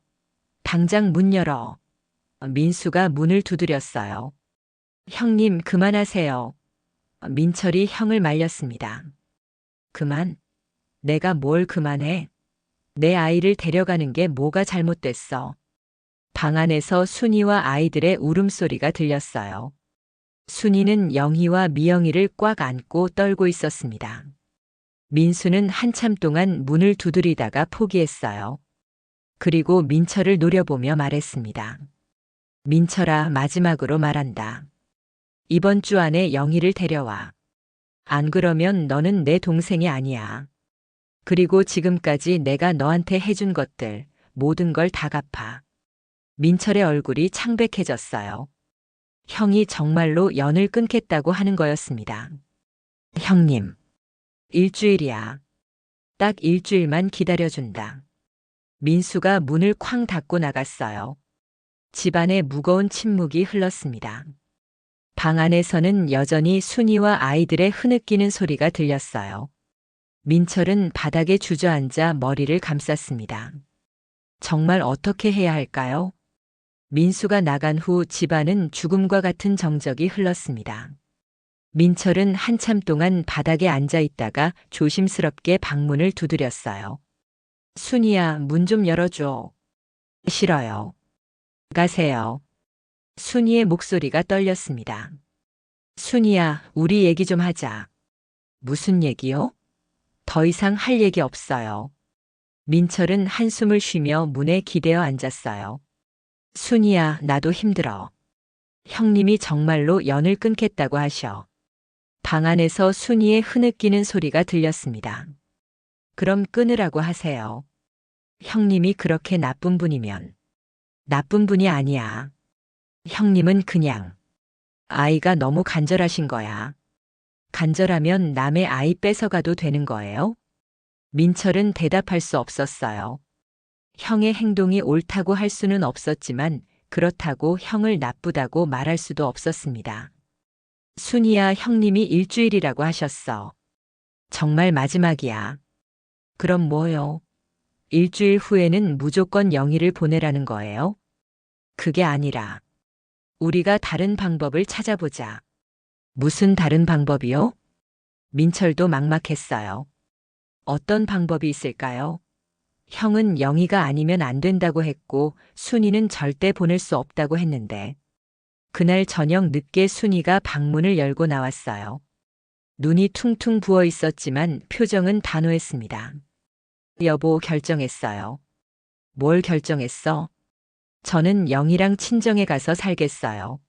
당장 문 열어. 민수가 문을 두드렸어요. 형님, 그만하세요. 민철이 형을 말렸습니다. 그만? 내가 뭘 그만해? 내 아이를 데려가는 게 뭐가 잘못됐어? 방 안에서 순이와 아이들의 울음소리가 들렸어요. 순이는 영희와 미영이를 꽉 안고 떨고 있었습니다. 민수는 한참 동안 문을 두드리다가 포기했어요. 그리고 민철을 노려보며 말했습니다. 민철아, 마지막으로 말한다. 이번 주 안에 영희를 데려와. 안 그러면 너는 내 동생이 아니야. 그리고 지금까지 내가 너한테 해준 것들, 모든 걸 다 갚아. 민철의 얼굴이 창백해졌어요. 형이 정말로 연을 끊겠다고 하는 거였습니다. 형님, 일주일이야. 딱 일주일만 기다려준다. 민수가 문을 쾅 닫고 나갔어요. 집안에 무거운 침묵이 흘렀습니다. 방 안에서는 여전히 순이와 아이들의 흐느끼는 소리가 들렸어요. 민철은 바닥에 주저앉아 머리를 감쌌습니다. 정말 어떻게 해야 할까요? 민수가 나간 후 집안은 죽음과 같은 정적이 흘렀습니다. 민철은 한참 동안 바닥에 앉아 있다가 조심스럽게 방문을 두드렸어요. 순이야, 문 좀 열어줘. 싫어요. 가세요. 순이의 목소리가 떨렸습니다. 순이야, 우리 얘기 좀 하자. 무슨 얘기요? 더 이상 할 얘기 없어요. 민철은 한숨을 쉬며 문에 기대어 앉았어요. 순이야, 나도 힘들어. 형님이 정말로 연을 끊겠다고 하셔. 방 안에서 순이의 흐느끼는 소리가 들렸습니다. 그럼 끊으라고 하세요. 형님이 그렇게 나쁜 분이면. 나쁜 분이 아니야. 형님은 그냥 아이가 너무 간절하신 거야. 간절하면 남의 아이 뺏어가도 되는 거예요? 민철은 대답할 수 없었어요. 형의 행동이 옳다고 할 수는 없었지만 그렇다고 형을 나쁘다고 말할 수도 없었습니다. 순이야, 형님이 일주일이라고 하셨어. 정말 마지막이야. 그럼 뭐요? 일주일 후에는 무조건 영희를 보내라는 거예요? 그게 아니라 우리가 다른 방법을 찾아보자. 무슨 다른 방법이요? 민철도 막막했어요. 어떤 방법이 있을까요? 형은 영희가 아니면 안 된다고 했고 순이는 절대 보낼 수 없다고 했는데 그날 저녁 늦게 순이가 방문을 열고 나왔어요. 눈이 퉁퉁 부어 있었지만 표정은 단호했습니다. 여보, 결정했어요. 뭘 결정했어? 저는 영희랑 친정에 가서 살겠어요.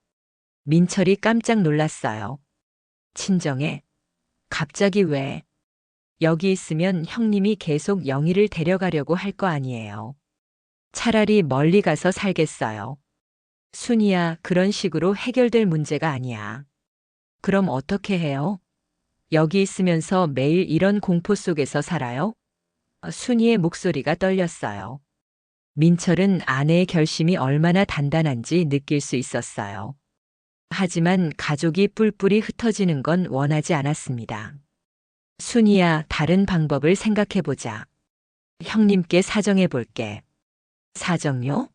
민철이 깜짝 놀랐어요. 친정에? 갑자기 왜? 여기 있으면 형님이 계속 영희를 데려가려고 할 거 아니에요. 차라리 멀리 가서 살겠어요. 순이야, 그런 식으로 해결될 문제가 아니야. 그럼 어떻게 해요? 여기 있으면서 매일 이런 공포 속에서 살아요? 순이의 목소리가 떨렸어요. 민철은 아내의 결심이 얼마나 단단한지 느낄 수 있었어요. 하지만 가족이 뿔뿔이 흩어지는 건 원하지 않았습니다. 순이야, 다른 방법을 생각해보자. 형님께 사정해볼게. 사정요?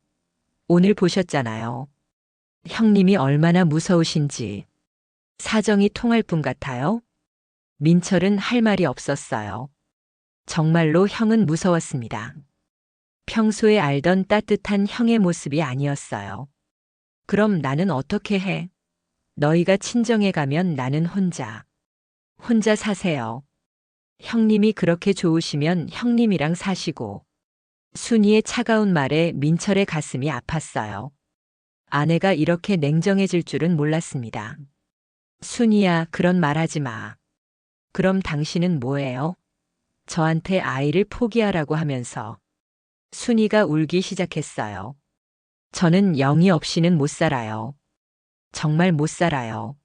오늘 보셨잖아요. 형님이 얼마나 무서우신지. 사정이 통할 분 같아요? 민철은 할 말이 없었어요. 정말로 형은 무서웠습니다. 평소에 알던 따뜻한 형의 모습이 아니었어요. 그럼 나는 어떻게 해? 너희가 친정에 가면 나는 혼자 사세요. 형님이 그렇게 좋으시면 형님이랑 사시고. 순이의 차가운 말에 민철의 가슴이 아팠어요. 아내가 이렇게 냉정해질 줄은 몰랐습니다. 순이야, 그런 말 하지 마. 그럼 당신은 뭐예요? 저한테 아이를 포기하라고 하면서. 순이가 울기 시작했어요. 저는 영희 없이는 못 살아요. 정말 못 살아요.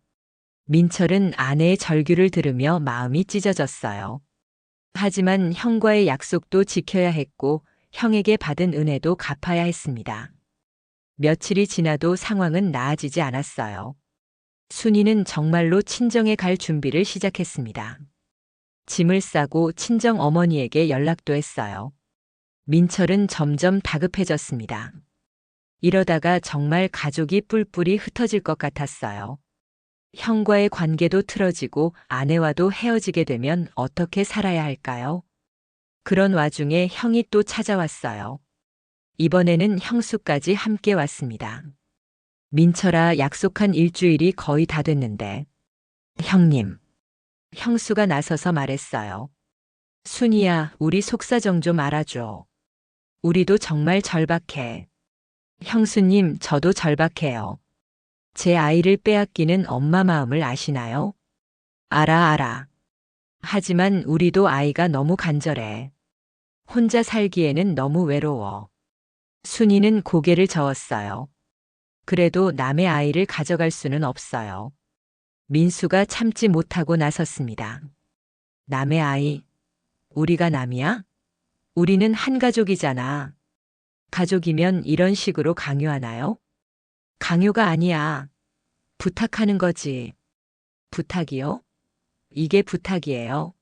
민철은 아내의 절규를 들으며 마음이 찢어졌어요. 하지만 형과의 약속도 지켜야 했고 형에게 받은 은혜도 갚아야 했습니다. 며칠이 지나도 상황은 나아지지 않았어요. 순이는 정말로 친정에 갈 준비를 시작했습니다. 짐을 싸고 친정 어머니에게 연락도 했어요. 민철은 점점 다급해졌습니다. 이러다가 정말 가족이 뿔뿔이 흩어질 것 같았어요. 형과의 관계도 틀어지고 아내와도 헤어지게 되면 어떻게 살아야 할까요? 그런 와중에 형이 또 찾아왔어요. 이번에는 형수까지 함께 왔습니다. 민철아, 약속한 일주일이 거의 다 됐는데. 형님. 형수가 나서서 말했어요. 순이야, 우리 속사정 좀 알아줘. 우리도 정말 절박해. 형수님, 저도 절박해요. 제 아이를 빼앗기는 엄마 마음을 아시나요? 알아. 하지만 우리도 아이가 너무 간절해. 혼자 살기에는 너무 외로워. 순이는 고개를 저었어요. 그래도 남의 아이를 가져갈 수는 없어요. 민수가 참지 못하고 나섰습니다. 남의 아이, 우리가 남이야? 우리는 한 가족이잖아. 가족이면 이런 식으로 강요하나요? 강요가 아니야. 부탁하는 거지. 부탁이요? 이게 부탁이에요.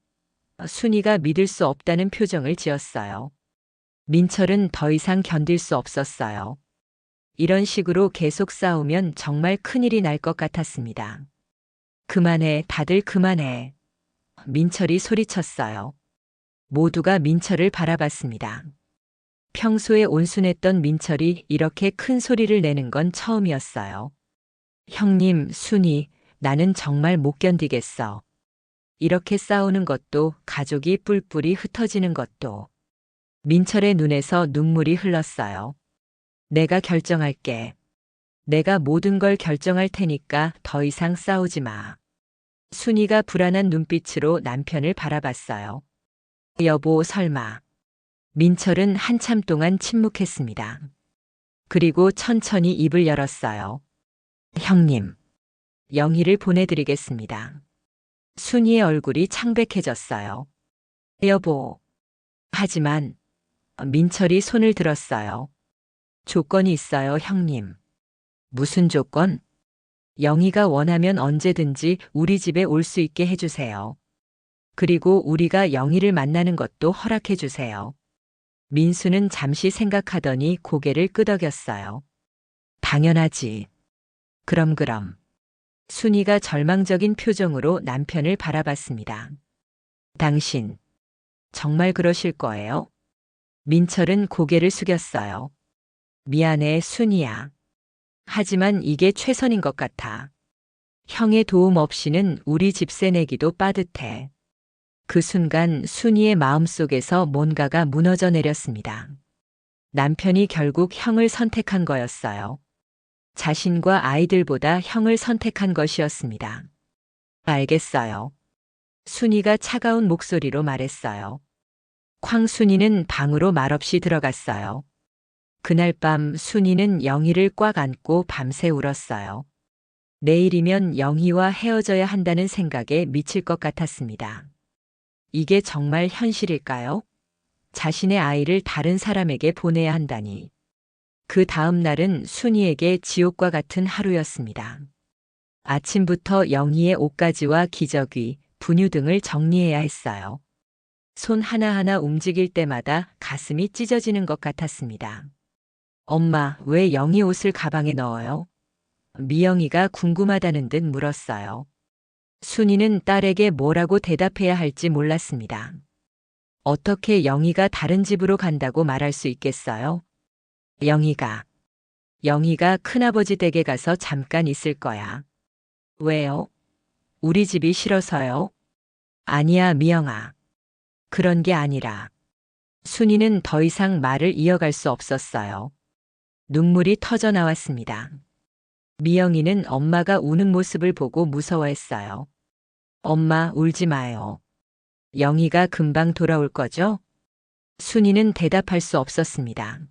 순이가 믿을 수 없다는 표정을 지었어요. 민철은 더 이상 견딜 수 없었어요. 이런 식으로 계속 싸우면 정말 큰일이 날 것 같았습니다. 그만해, 다들 그만해. 민철이 소리쳤어요. 모두가 민철을 바라봤습니다. 평소에 온순했던 민철이 이렇게 큰 소리를 내는 건 처음이었어요. 형님, 순이, 나는 정말 못 견디겠어. 이렇게 싸우는 것도, 가족이 뿔뿔이 흩어지는 것도. 민철의 눈에서 눈물이 흘렀어요. 내가 결정할게. 내가 모든 걸 결정할 테니까 더 이상 싸우지 마. 순이가 불안한 눈빛으로 남편을 바라봤어요. 여보, 설마. 민철은 한참 동안 침묵했습니다. 그리고 천천히 입을 열었어요. 형님, 영희를 보내드리겠습니다. 순이의 얼굴이 창백해졌어요. 여보. 하지만 민철이 손을 들었어요. 조건이 있어요, 형님. 무슨 조건? 영희가 원하면 언제든지 우리 집에 올 수 있게 해주세요. 그리고 우리가 영희를 만나는 것도 허락해 주세요. 민수는 잠시 생각하더니 고개를 끄덕였어요. 당연하지. 그럼. 순이가 절망적인 표정으로 남편을 바라봤습니다. 당신, 정말 그러실 거예요? 민철은 고개를 숙였어요. 미안해, 순이야. 하지만 이게 최선인 것 같아. 형의 도움 없이는 우리 집 새내기도 빠듯해. 그 순간 순이의 마음속에서 뭔가가 무너져 내렸습니다. 남편이 결국 형을 선택한 거였어요. 자신과 아이들보다 형을 선택한 것이었습니다. 알겠어요. 순이가 차가운 목소리로 말했어요. 쾅순이는 방으로 말없이 들어갔어요. 그날 밤 순이는 영희를 꽉 안고 밤새 울었어요. 내일이면 영희와 헤어져야 한다는 생각에 미칠 것 같았습니다. 이게 정말 현실일까요? 자신의 아이를 다른 사람에게 보내야 한다니. 그 다음 날은 순이에게 지옥과 같은 하루였습니다. 아침부터 영희의 옷가지와 기저귀, 분유 등을 정리해야 했어요. 손 하나하나 움직일 때마다 가슴이 찢어지는 것 같았습니다. 엄마, 왜 영희 옷을 가방에 넣어요? 미영이가 궁금하다는 듯 물었어요. 순이는 딸에게 뭐라고 대답해야 할지 몰랐습니다. 어떻게 영희가 다른 집으로 간다고 말할 수 있겠어요? 영희가 큰아버지 댁에 가서 잠깐 있을 거야. 왜요? 우리 집이 싫어서요? 아니야, 미영아. 그런 게 아니라. 순이는 더 이상 말을 이어갈 수 없었어요. 눈물이 터져 나왔습니다. 미영이는 엄마가 우는 모습을 보고 무서워했어요. 엄마, 울지 마요. 영희가 금방 돌아올 거죠? 순이는 대답할 수 없었습니다.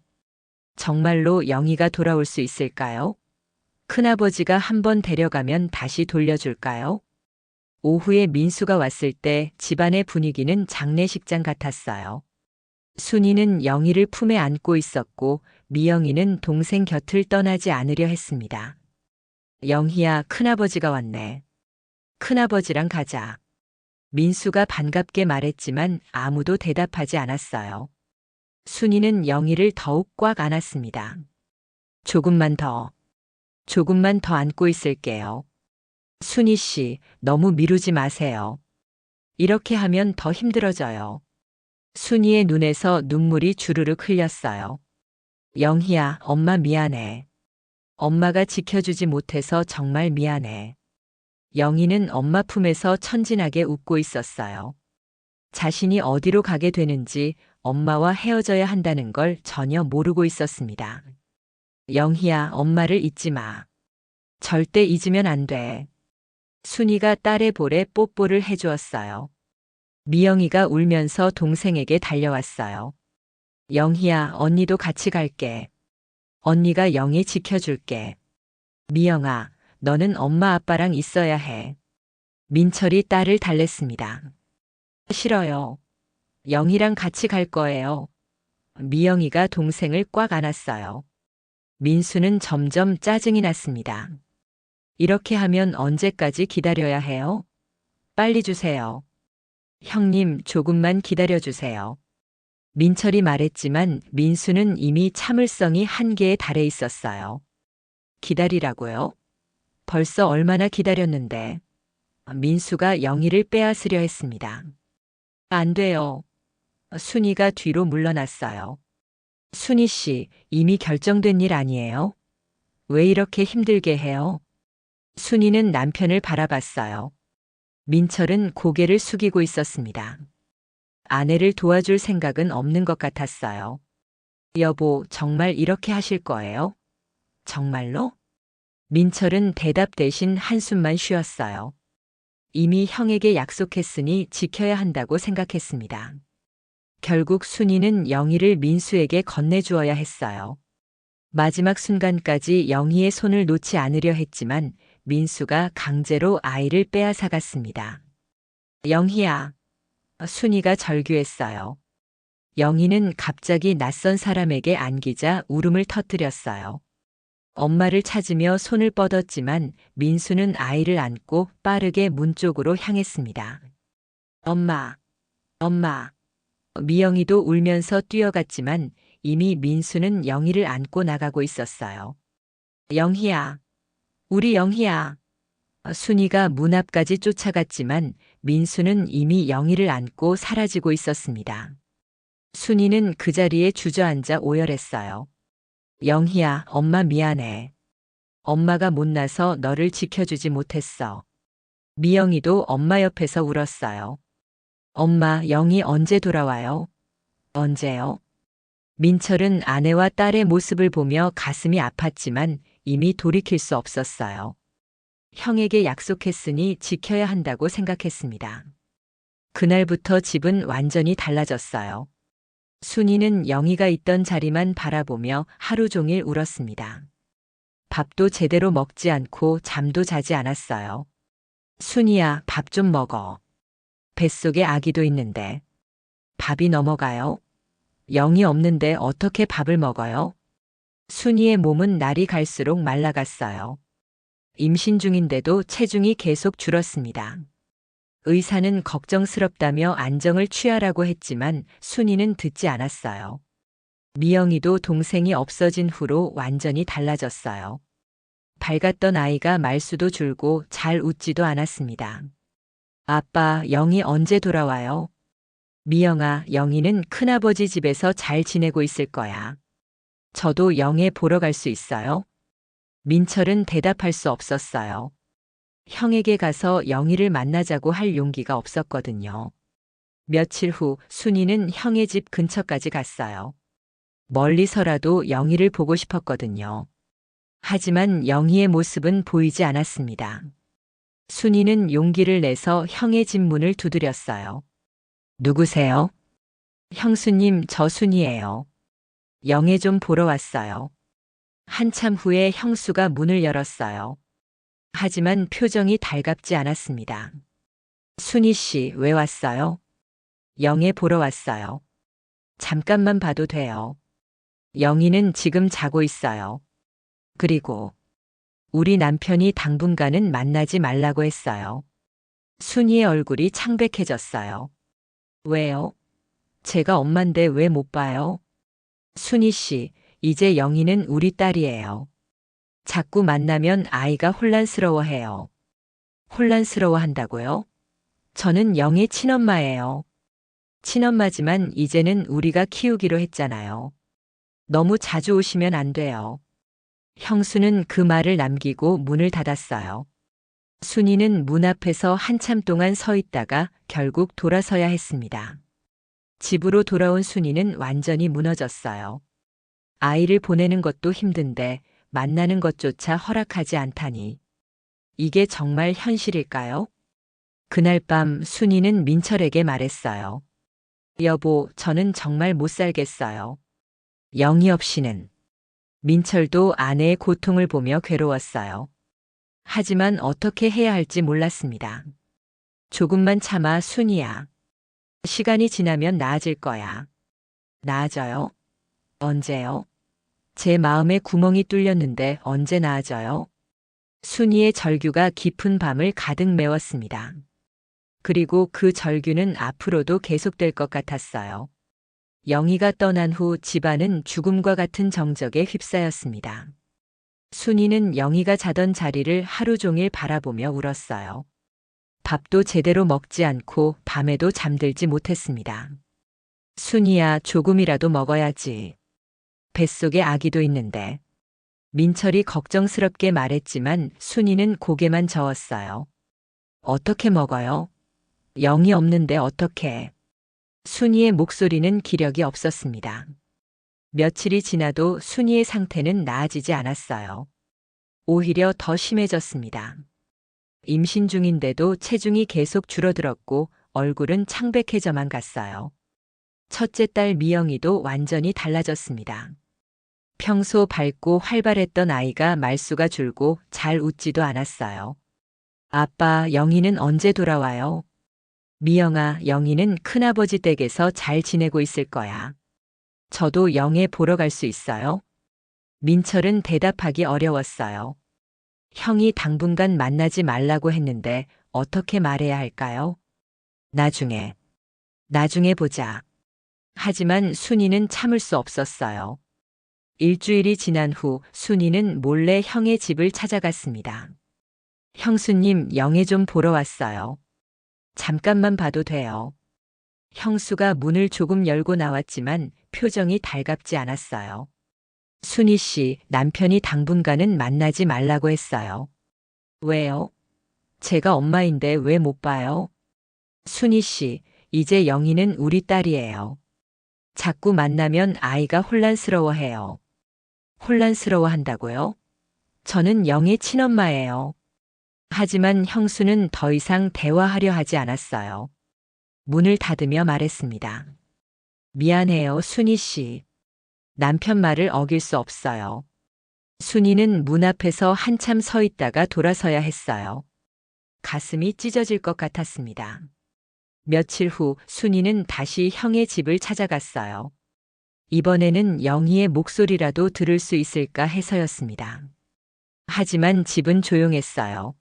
정말로 영희가 돌아올 수 있을까요? 큰아버지가 한번 데려가면 다시 돌려줄까요? 오후에 민수가 왔을 때 집안의 분위기는 장례식장 같았어요. 순이는 영희를 품에 안고 있었고 미영이는 동생 곁을 떠나지 않으려 했습니다. 영희야, 큰아버지가 왔네. 큰아버지랑 가자. 민수가 반갑게 말했지만 아무도 대답하지 않았어요. 순이는 영희를 더욱 꽉 안았습니다. 조금만 더 안고 있을게요. 순이 씨, 너무 미루지 마세요. 이렇게 하면 더 힘들어져요. 순이의 눈에서 눈물이 주르륵 흘렸어요. 영희야, 엄마 미안해. 엄마가 지켜주지 못해서 정말 미안해. 영희는 엄마 품에서 천진하게 웃고 있었어요. 자신이 어디로 가게 되는지 엄마와 헤어져야 한다는 걸 전혀 모르고 있었습니다. 영희야, 엄마를 잊지 마. 절대 잊으면 안 돼. 순이가 딸의 볼에 뽀뽀를 해주었어요. 미영이가 울면서 동생에게 달려왔어요. 영희야, 언니도 같이 갈게. 언니가 영희 지켜줄게. 미영아, 너는 엄마 아빠랑 있어야 해. 민철이 딸을 달랬습니다. 싫어요. 영희랑 같이 갈 거예요. 미영이가 동생을 꽉 안았어요. 민수는 점점 짜증이 났습니다. 이렇게 하면 언제까지 기다려야 해요? 빨리 주세요. 형님, 조금만 기다려주세요. 민철이 말했지만 민수는 이미 참을성이 한계에 달해 있었어요. 기다리라고요? 벌써 얼마나 기다렸는데. 민수가 영희를 빼앗으려 했습니다. 안 돼요. 순이가 뒤로 물러났어요. 순이 씨, 이미 결정된 일 아니에요? 왜 이렇게 힘들게 해요? 순이는 남편을 바라봤어요. 민철은 고개를 숙이고 있었습니다. 아내를 도와줄 생각은 없는 것 같았어요. 여보, 정말 이렇게 하실 거예요? 정말로? 민철은 대답 대신 한숨만 쉬었어요. 이미 형에게 약속했으니 지켜야 한다고 생각했습니다. 결국 순이는 영희를 민수에게 건네주어야 했어요. 마지막 순간까지 영희의 손을 놓지 않으려 했지만 민수가 강제로 아이를 빼앗아갔습니다. 영희야. 순이가 절규했어요. 영희는 갑자기 낯선 사람에게 안기자 울음을 터뜨렸어요. 엄마를 찾으며 손을 뻗었지만 민수는 아이를 안고 빠르게 문 쪽으로 향했습니다. 엄마, 엄마. 미영이도 울면서 뛰어갔지만 이미 민수는 영희를 안고 나가고 있었어요. 영희야, 우리 영희야. 순이가 문 앞까지 쫓아갔지만 민수는 이미 영희를 안고 사라지고 있었습니다. 순이는 그 자리에 주저앉아 오열했어요. 영희야, 엄마 미안해. 엄마가 못나서 너를 지켜주지 못했어. 미영이도 엄마 옆에서 울었어요. 엄마, 영희 언제 돌아와요? 언제요? 민철은 아내와 딸의 모습을 보며 가슴이 아팠지만 이미 돌이킬 수 없었어요. 형에게 약속했으니 지켜야 한다고 생각했습니다. 그날부터 집은 완전히 달라졌어요. 순이는 영희가 있던 자리만 바라보며 하루 종일 울었습니다. 밥도 제대로 먹지 않고 잠도 자지 않았어요. 순이야, 밥 좀 먹어. 뱃속에 아기도 있는데. 밥이 넘어가요? 영희 없는데 어떻게 밥을 먹어요? 순이의 몸은 날이 갈수록 말라갔어요. 임신 중인데도 체중이 계속 줄었습니다. 의사는 걱정스럽다며 안정을 취하라고 했지만 순이는 듣지 않았어요. 미영이도 동생이 없어진 후로 완전히 달라졌어요. 밝았던 아이가 말수도 줄고 잘 웃지도 않았습니다. 아빠, 영희 언제 돌아와요? 미영아, 영희는 큰아버지 집에서 잘 지내고 있을 거야. 저도 영애 보러 갈 수 있어요? 민철은 대답할 수 없었어요. 형에게 가서 영희를 만나자고 할 용기가 없었거든요. 며칠 후 순이는 형의 집 근처까지 갔어요. 멀리서라도 영희를 보고 싶었거든요. 하지만 영희의 모습은 보이지 않았습니다. 순이는 용기를 내서 형의 집 문을 두드렸어요. 누구세요? 형수님, 저 순이에요. 영애 좀 보러 왔어요. 한참 후에 형수가 문을 열었어요. 하지만 표정이 달갑지 않았습니다. 순이 씨, 왜 왔어요? 영애 보러 왔어요. 잠깐만 봐도 돼요. 영희는 지금 자고 있어요. 그리고 우리 남편이 당분간은 만나지 말라고 했어요. 순이의 얼굴이 창백해졌어요. 왜요? 제가 엄만데 왜 못 봐요? 순이 씨, 이제 영희는 우리 딸이에요. 자꾸 만나면 아이가 혼란스러워해요. 혼란스러워한다고요? 저는 영희 친엄마예요. 친엄마지만 이제는 우리가 키우기로 했잖아요. 너무 자주 오시면 안 돼요. 형수는 그 말을 남기고 문을 닫았어요. 순이는 문 앞에서 한참 동안 서 있다가 결국 돌아서야 했습니다. 집으로 돌아온 순이는 완전히 무너졌어요. 아이를 보내는 것도 힘든데 만나는 것조차 허락하지 않다니. 이게 정말 현실일까요? 그날 밤 순이는 민철에게 말했어요. 여보, 저는 정말 못 살겠어요. 영희 없이는. 민철도 아내의 고통을 보며 괴로웠어요. 하지만 어떻게 해야 할지 몰랐습니다. 조금만 참아, 순이야. 시간이 지나면 나아질 거야. 나아져요? 언제요? 제 마음에 구멍이 뚫렸는데 언제 나아져요? 순이의 절규가 깊은 밤을 가득 메웠습니다. 그리고 그 절규는 앞으로도 계속될 것 같았어요. 영희가 떠난 후 집안은 죽음과 같은 정적에 휩싸였습니다. 순이는 영희가 자던 자리를 하루 종일 바라보며 울었어요. 밥도 제대로 먹지 않고 밤에도 잠들지 못했습니다. 순이야, 조금이라도 먹어야지. 뱃속에 아기도 있는데. 민철이 걱정스럽게 말했지만 순이는 고개만 저었어요. 어떻게 먹어요? 영이 없는데 어떻게? 순이의 목소리는 기력이 없었습니다. 며칠이 지나도 순이의 상태는 나아지지 않았어요. 오히려 더 심해졌습니다. 임신 중인데도 체중이 계속 줄어들었고 얼굴은 창백해져만 갔어요. 첫째 딸 미영이도 완전히 달라졌습니다. 평소 밝고 활발했던 아이가 말수가 줄고 잘 웃지도 않았어요. 아빠, 영희는 언제 돌아와요? 미영아, 영희는 큰아버지 댁에서 잘 지내고 있을 거야. 저도 영애 보러 갈 수 있어요? 민철은 대답하기 어려웠어요. 형이 당분간 만나지 말라고 했는데 어떻게 말해야 할까요? 나중에 보자. 하지만 순이는 참을 수 없었어요. 일주일이 지난 후 순이는 몰래 형의 집을 찾아갔습니다. 형수님, 영애 좀 보러 왔어요. 잠깐만 봐도 돼요. 형수가 문을 조금 열고 나왔지만 표정이 달갑지 않았어요. 순이 씨, 남편이 당분간은 만나지 말라고 했어요. 왜요? 제가 엄마인데 왜 못 봐요? 순이 씨, 이제 영희는 우리 딸이에요. 자꾸 만나면 아이가 혼란스러워해요. 혼란스러워한다고요? 저는 영의 친엄마예요. 하지만 형수는 더 이상 대화하려 하지 않았어요. 문을 닫으며 말했습니다. 미안해요, 순이 씨. 남편 말을 어길 수 없어요. 순이는 문 앞에서 한참 서 있다가 돌아서야 했어요. 가슴이 찢어질 것 같았습니다. 며칠 후 순이는 다시 형의 집을 찾아갔어요. 이번에는 영희의 목소리라도 들을 수 있을까 해서였습니다. 하지만 집은 조용했어요.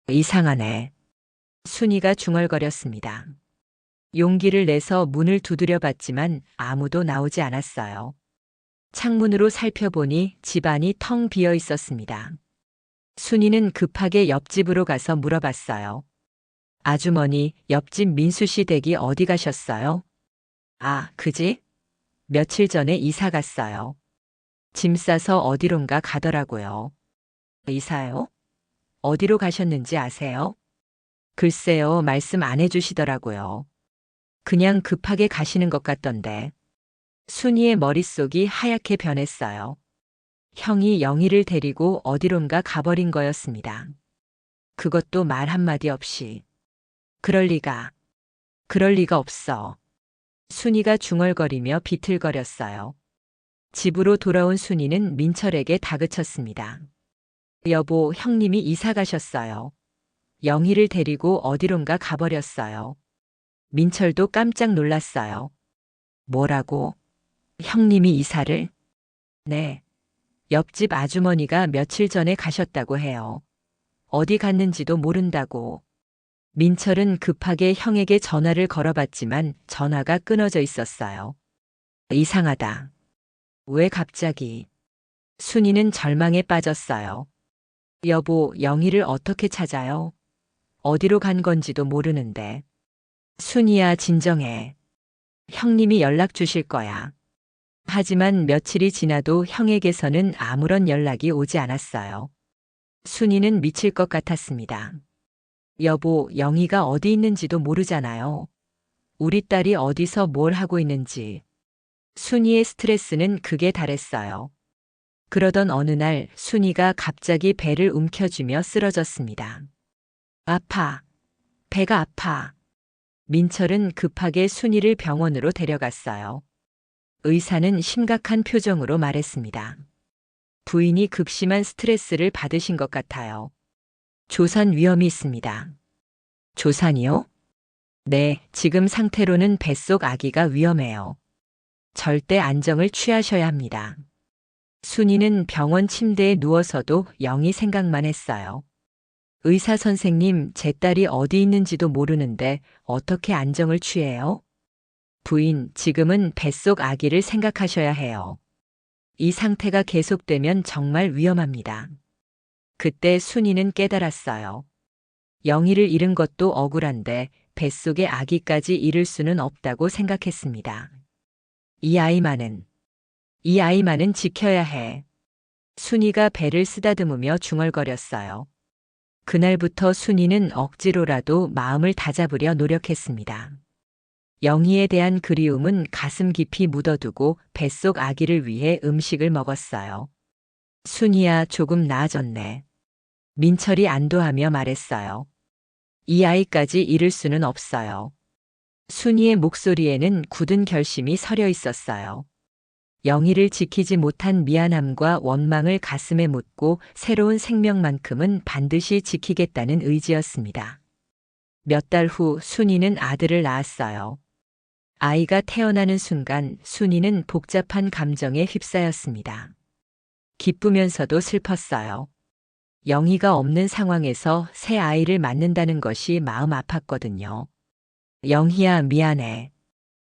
이상하네. 순이가 중얼거렸습니다. 용기를 내서 문을 두드려 봤지만 아무도 나오지 않았어요. 창문으로 살펴보니 집안이 텅 비어 있었습니다. 순이는 급하게 옆집으로 가서 물어봤어요. 아주머니, 옆집 민수 씨 댁이 어디 가셨어요? 아, 그지? 며칠 전에 이사 갔어요. 짐 싸서 어디론가 가더라고요. 이사요? 어디로 가셨는지 아세요? 글쎄요, 말씀 안 해주시더라고요. 그냥 급하게 가시는 것 같던데. 순이의 머릿속이 하얗게 변했어요. 형이 영희를 데리고 어디론가 가버린 거였습니다. 그것도 말 한마디 없이. 그럴 리가 없어. 순이가 중얼거리며 비틀거렸어요. 집으로 돌아온 순이는 민철에게 다그쳤습니다. 여보, 형님이 이사 가셨어요. 영희를 데리고 어디론가 가버렸어요. 민철도 깜짝 놀랐어요. 뭐라고? 형님이 이사를? 네. 옆집 아주머니가 며칠 전에 가셨다고 해요. 어디 갔는지도 모른다고. 민철은 급하게 형에게 전화를 걸어봤지만 전화가 끊어져 있었어요. 이상하다. 왜 갑자기? 순이는 절망에 빠졌어요. 여보, 영희를 어떻게 찾아요? 어디로 간 건지도 모르는데. 순이야, 진정해. 형님이 연락 주실 거야. 하지만 며칠이 지나도 형에게서는 아무런 연락이 오지 않았어요. 순이는 미칠 것 같았습니다. 여보, 영희가 어디 있는지도 모르잖아요. 우리 딸이 어디서 뭘 하고 있는지. 순이의 스트레스는 극에 달했어요. 그러던 어느 날 순이가 갑자기 배를 움켜쥐며 쓰러졌습니다. 아파. 배가 아파. 민철은 급하게 순이를 병원으로 데려갔어요. 의사는 심각한 표정으로 말했습니다. 부인이 극심한 스트레스를 받으신 것 같아요. 조산 위험이 있습니다. 조산이요? 네, 지금 상태로는 뱃속 아기가 위험해요. 절대 안정을 취하셔야 합니다. 순이는 병원 침대에 누워서도 영희 생각만 했어요. 의사 선생님, 제 딸이 어디 있는지도 모르는데 어떻게 안정을 취해요? 부인, 지금은 뱃속 아기를 생각하셔야 해요. 이 상태가 계속되면 정말 위험합니다. 그때 순이는 깨달았어요. 영희를 잃은 것도 억울한데 뱃속의 아기까지 잃을 수는 없다고 생각했습니다. 이 아이만은 지켜야 해. 순이가 배를 쓰다듬으며 중얼거렸어요. 그날부터 순이는 억지로라도 마음을 다잡으려 노력했습니다. 영희에 대한 그리움은 가슴 깊이 묻어두고 뱃속 아기를 위해 음식을 먹었어요. 순이야, 조금 나아졌네. 민철이 안도하며 말했어요. 이 아이까지 잃을 수는 없어요. 순이의 목소리에는 굳은 결심이 서려 있었어요. 영희를 지키지 못한 미안함과 원망을 가슴에 묻고 새로운 생명만큼은 반드시 지키겠다는 의지였습니다. 몇 달 후 순이는 아들을 낳았어요. 아이가 태어나는 순간 순이는 복잡한 감정에 휩싸였습니다. 기쁘면서도 슬펐어요. 영희가 없는 상황에서 새 아이를 낳는다는 것이 마음 아팠거든요. 영희야, 미안해.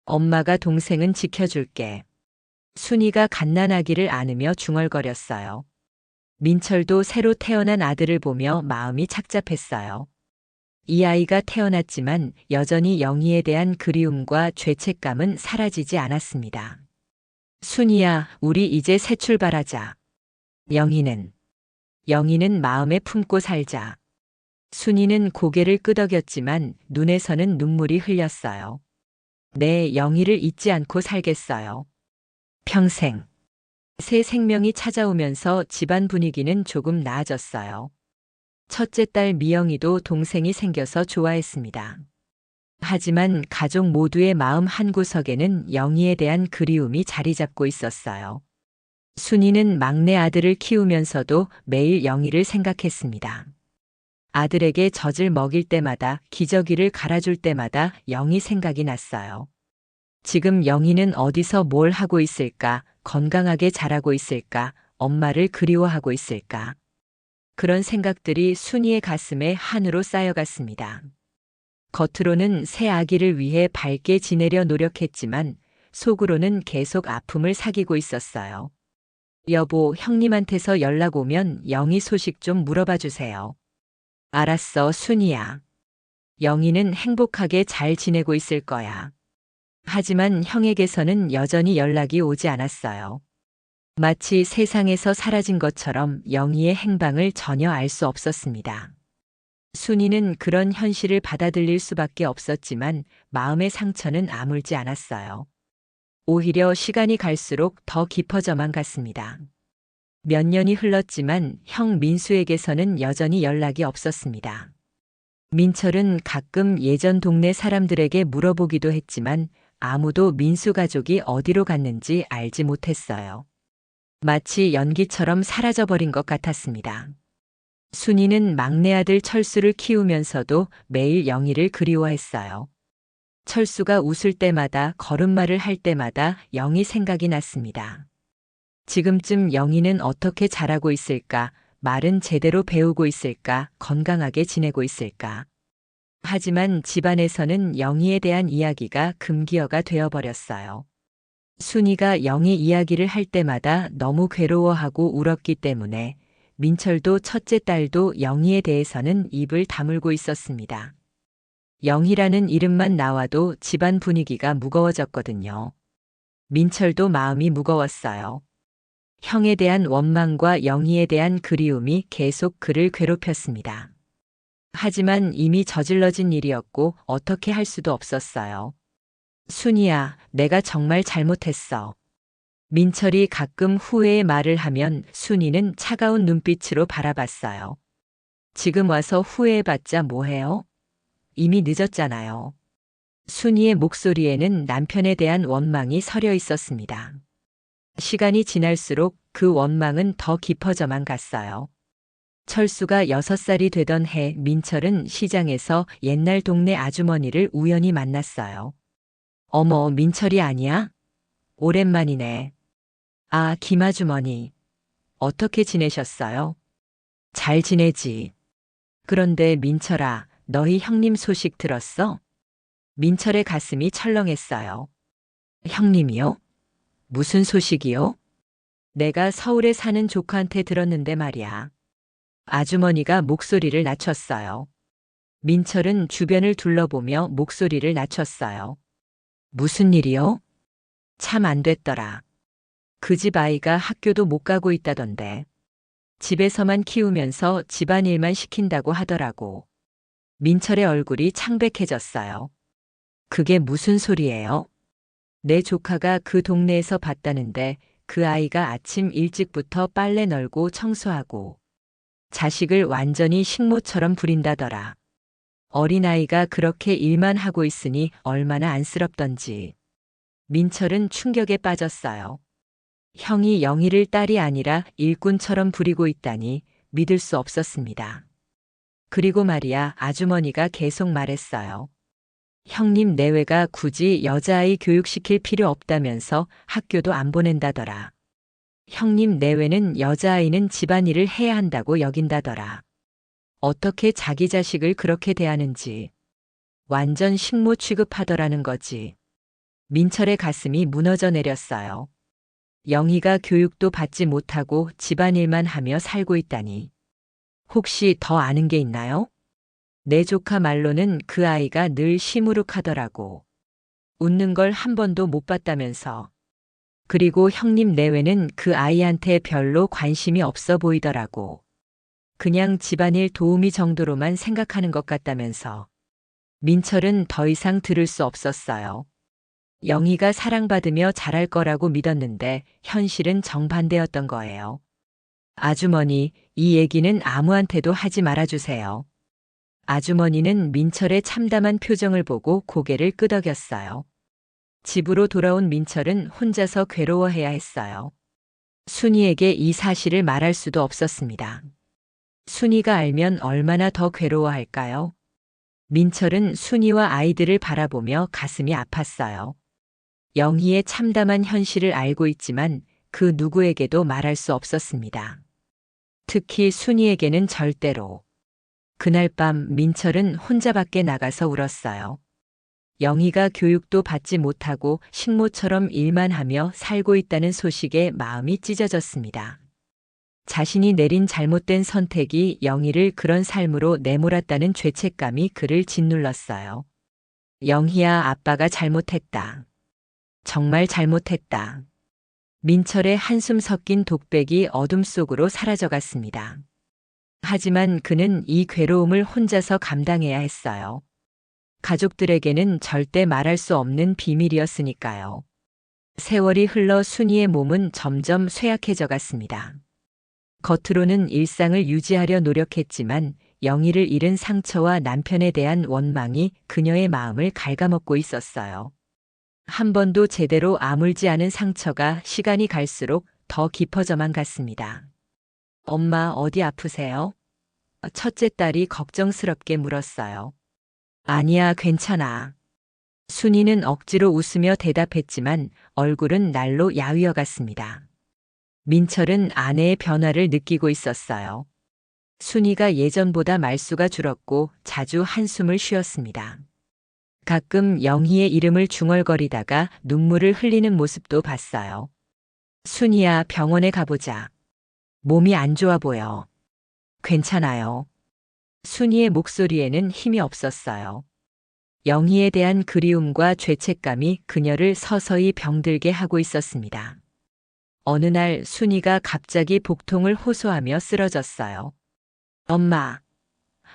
엄마가 동생은 지켜줄게. 순이가 갓난아기를 안으며 중얼거렸어요. 민철도 새로 태어난 아들을 보며 마음이 착잡했어요. 이 아이가 태어났지만 여전히 영희에 대한 그리움과 죄책감은 사라지지 않았습니다. 순이야, 우리 이제 새 출발하자. 영희는 마음에 품고 살자. 순이는 고개를 끄덕였지만 눈에서는 눈물이 흘렸어요. 내 영희를 잊지 않고 살겠어요. 평생. 새 생명이 찾아오면서 집안 분위기는 조금 나아졌어요. 첫째 딸 미영이도 동생이 생겨서 좋아했습니다. 하지만 가족 모두의 마음 한구석에는 영희에 대한 그리움이 자리 잡고 있었어요. 순이는 막내 아들을 키우면서도 매일 영희를 생각했습니다. 아들에게 젖을 먹일 때마다, 기저귀를 갈아줄 때마다 영희 생각이 났어요. 지금 영희는 어디서 뭘 하고 있을까? 건강하게 자라고 있을까? 엄마를 그리워하고 있을까? 그런 생각들이 순이의 가슴에 한으로 쌓여갔습니다. 겉으로는 새 아기를 위해 밝게 지내려 노력했지만 속으로는 계속 아픔을 사귀고 있었어요. 여보, 형님한테서 연락 오면 영희 소식 좀 물어봐 주세요. 알았어, 순이야. 영희는 행복하게 잘 지내고 있을 거야. 하지만 형에게서는 여전히 연락이 오지 않았어요. 마치 세상에서 사라진 것처럼 영희의 행방을 전혀 알 수 없었습니다. 순이는 그런 현실을 받아들일 수밖에 없었지만 마음의 상처는 아물지 않았어요. 오히려 시간이 갈수록 더 깊어져만 갔습니다. 몇 년이 흘렀지만 형 민수에게서는 여전히 연락이 없었습니다. 민철은 가끔 예전 동네 사람들에게 물어보기도 했지만 아무도 민수 가족이 어디로 갔는지 알지 못했어요. 마치 연기처럼 사라져버린 것 같았습니다. 순이는 막내 아들 철수를 키우면서도 매일 영희를 그리워했어요. 철수가 웃을 때마다, 걸음마를 할 때마다 영희 생각이 났습니다. 지금쯤 영희는 어떻게 자라고 있을까? 말은 제대로 배우고 있을까? 건강하게 지내고 있을까? 하지만 집안에서는 영희에 대한 이야기가 금기어가 되어버렸어요. 순이가 영희 이야기를 할 때마다 너무 괴로워하고 울었기 때문에 민철도 첫째 딸도 영희에 대해서는 입을 다물고 있었습니다. 영희라는 이름만 나와도 집안 분위기가 무거워졌거든요. 민철도 마음이 무거웠어요. 형에 대한 원망과 영희에 대한 그리움이 계속 그를 괴롭혔습니다. 하지만 이미 저질러진 일이었고 어떻게 할 수도 없었어요. 순이야, 내가 정말 잘못했어. 민철이 가끔 후회의 말을 하면 순이는 차가운 눈빛으로 바라봤어요. 지금 와서 후회해봤자 뭐해요? 이미 늦었잖아요. 순이의 목소리에는 남편에 대한 원망이 서려 있었습니다. 시간이 지날수록 그 원망은 더 깊어져만 갔어요. 철수가 6살이 되던 해 민철은 시장에서 옛날 동네 아주머니를 우연히 만났어요. 어머, 민철이 아니야? 오랜만이네. 아, 김아주머니. 어떻게 지내셨어요? 잘 지내지. 그런데 민철아, 너희 형님 소식 들었어? 민철의 가슴이 철렁했어요. 형님이요? 무슨 소식이요? 내가 서울에 사는 조카한테 들었는데 말이야. 아주머니가 목소리를 낮췄어요. 민철은 주변을 둘러보며 목소리를 낮췄어요. 무슨 일이요? 참 안 됐더라. 그 집 아이가 학교도 못 가고 있다던데. 집에서만 키우면서 집안일만 시킨다고 하더라고. 민철의 얼굴이 창백해졌어요. 그게 무슨 소리예요? 내 조카가 그 동네에서 봤다는데 그 아이가 아침 일찍부터 빨래 널고 청소하고 자식을 완전히 식모처럼 부린다더라. 어린아이가 그렇게 일만 하고 있으니 얼마나 안쓰럽던지. 민철은 충격에 빠졌어요. 형이 영희를 딸이 아니라 일꾼처럼 부리고 있다니 믿을 수 없었습니다. 그리고 말이야, 아주머니가 계속 말했어요. 형님 내외가 굳이 여자아이 교육시킬 필요 없다면서 학교도 안 보낸다더라. 형님 내외는 여자아이는 집안일을 해야 한다고 여긴다더라. 어떻게 자기 자식을 그렇게 대하는지. 완전 식모 취급하더라는 거지. 민철의 가슴이 무너져 내렸어요. 영희가 교육도 받지 못하고 집안일만 하며 살고 있다니. 혹시 더 아는 게 있나요? 내 조카 말로는 그 아이가 늘 시무룩하더라고. 웃는 걸 한 번도 못 봤다면서. 그리고 형님 내외는 그 아이한테 별로 관심이 없어 보이더라고. 그냥 집안일 도우미 정도로만 생각하는 것 같다면서. 민철은 더 이상 들을 수 없었어요. 영희가 사랑받으며 자랄 거라고 믿었는데 현실은 정반대였던 거예요. 아주머니, 이 얘기는 아무한테도 하지 말아주세요. 아주머니는 민철의 참담한 표정을 보고 고개를 끄덕였어요. 집으로 돌아온 민철은 혼자서 괴로워해야 했어요. 순이에게 이 사실을 말할 수도 없었습니다. 순이가 알면 얼마나 더 괴로워할까요? 민철은 순이와 아이들을 바라보며 가슴이 아팠어요. 영희의 참담한 현실을 알고 있지만 그 누구에게도 말할 수 없었습니다. 특히 순이에게는 절대로. 그날 밤 민철은 혼자 밖에 나가서 울었어요. 영희가 교육도 받지 못하고 식모처럼 일만 하며 살고 있다는 소식에 마음이 찢어졌습니다. 자신이 내린 잘못된 선택이 영희를 그런 삶으로 내몰았다는 죄책감이 그를 짓눌렀어요. 영희야, 아빠가 잘못했다. 정말 잘못했다. 민철의 한숨 섞인 독백이 어둠 속으로 사라져갔습니다. 하지만 그는 이 괴로움을 혼자서 감당해야 했어요. 가족들에게는 절대 말할 수 없는 비밀이었으니까요. 세월이 흘러 순이의 몸은 점점 쇠약해져 갔습니다. 겉으로는 일상을 유지하려 노력했지만 영희를 잃은 상처와 남편에 대한 원망이 그녀의 마음을 갉아먹고 있었어요. 한 번도 제대로 아물지 않은 상처가 시간이 갈수록 더 깊어져만 갔습니다. 엄마, 어디 아프세요? 첫째 딸이 걱정스럽게 물었어요. 아니야, 괜찮아. 순이는 억지로 웃으며 대답했지만 얼굴은 날로 야위어 갔습니다. 민철은 아내의 변화를 느끼고 있었어요. 순이가 예전보다 말수가 줄었고 자주 한숨을 쉬었습니다. 가끔 영희의 이름을 중얼거리다가 눈물을 흘리는 모습도 봤어요. 순이야, 병원에 가보자. 몸이 안 좋아 보여. 괜찮아요. 순이의 목소리에는 힘이 없었어요. 영희에 대한 그리움과 죄책감이 그녀를 서서히 병들게 하고 있었습니다. 어느 날 순이가 갑자기 복통을 호소하며 쓰러졌어요. 엄마.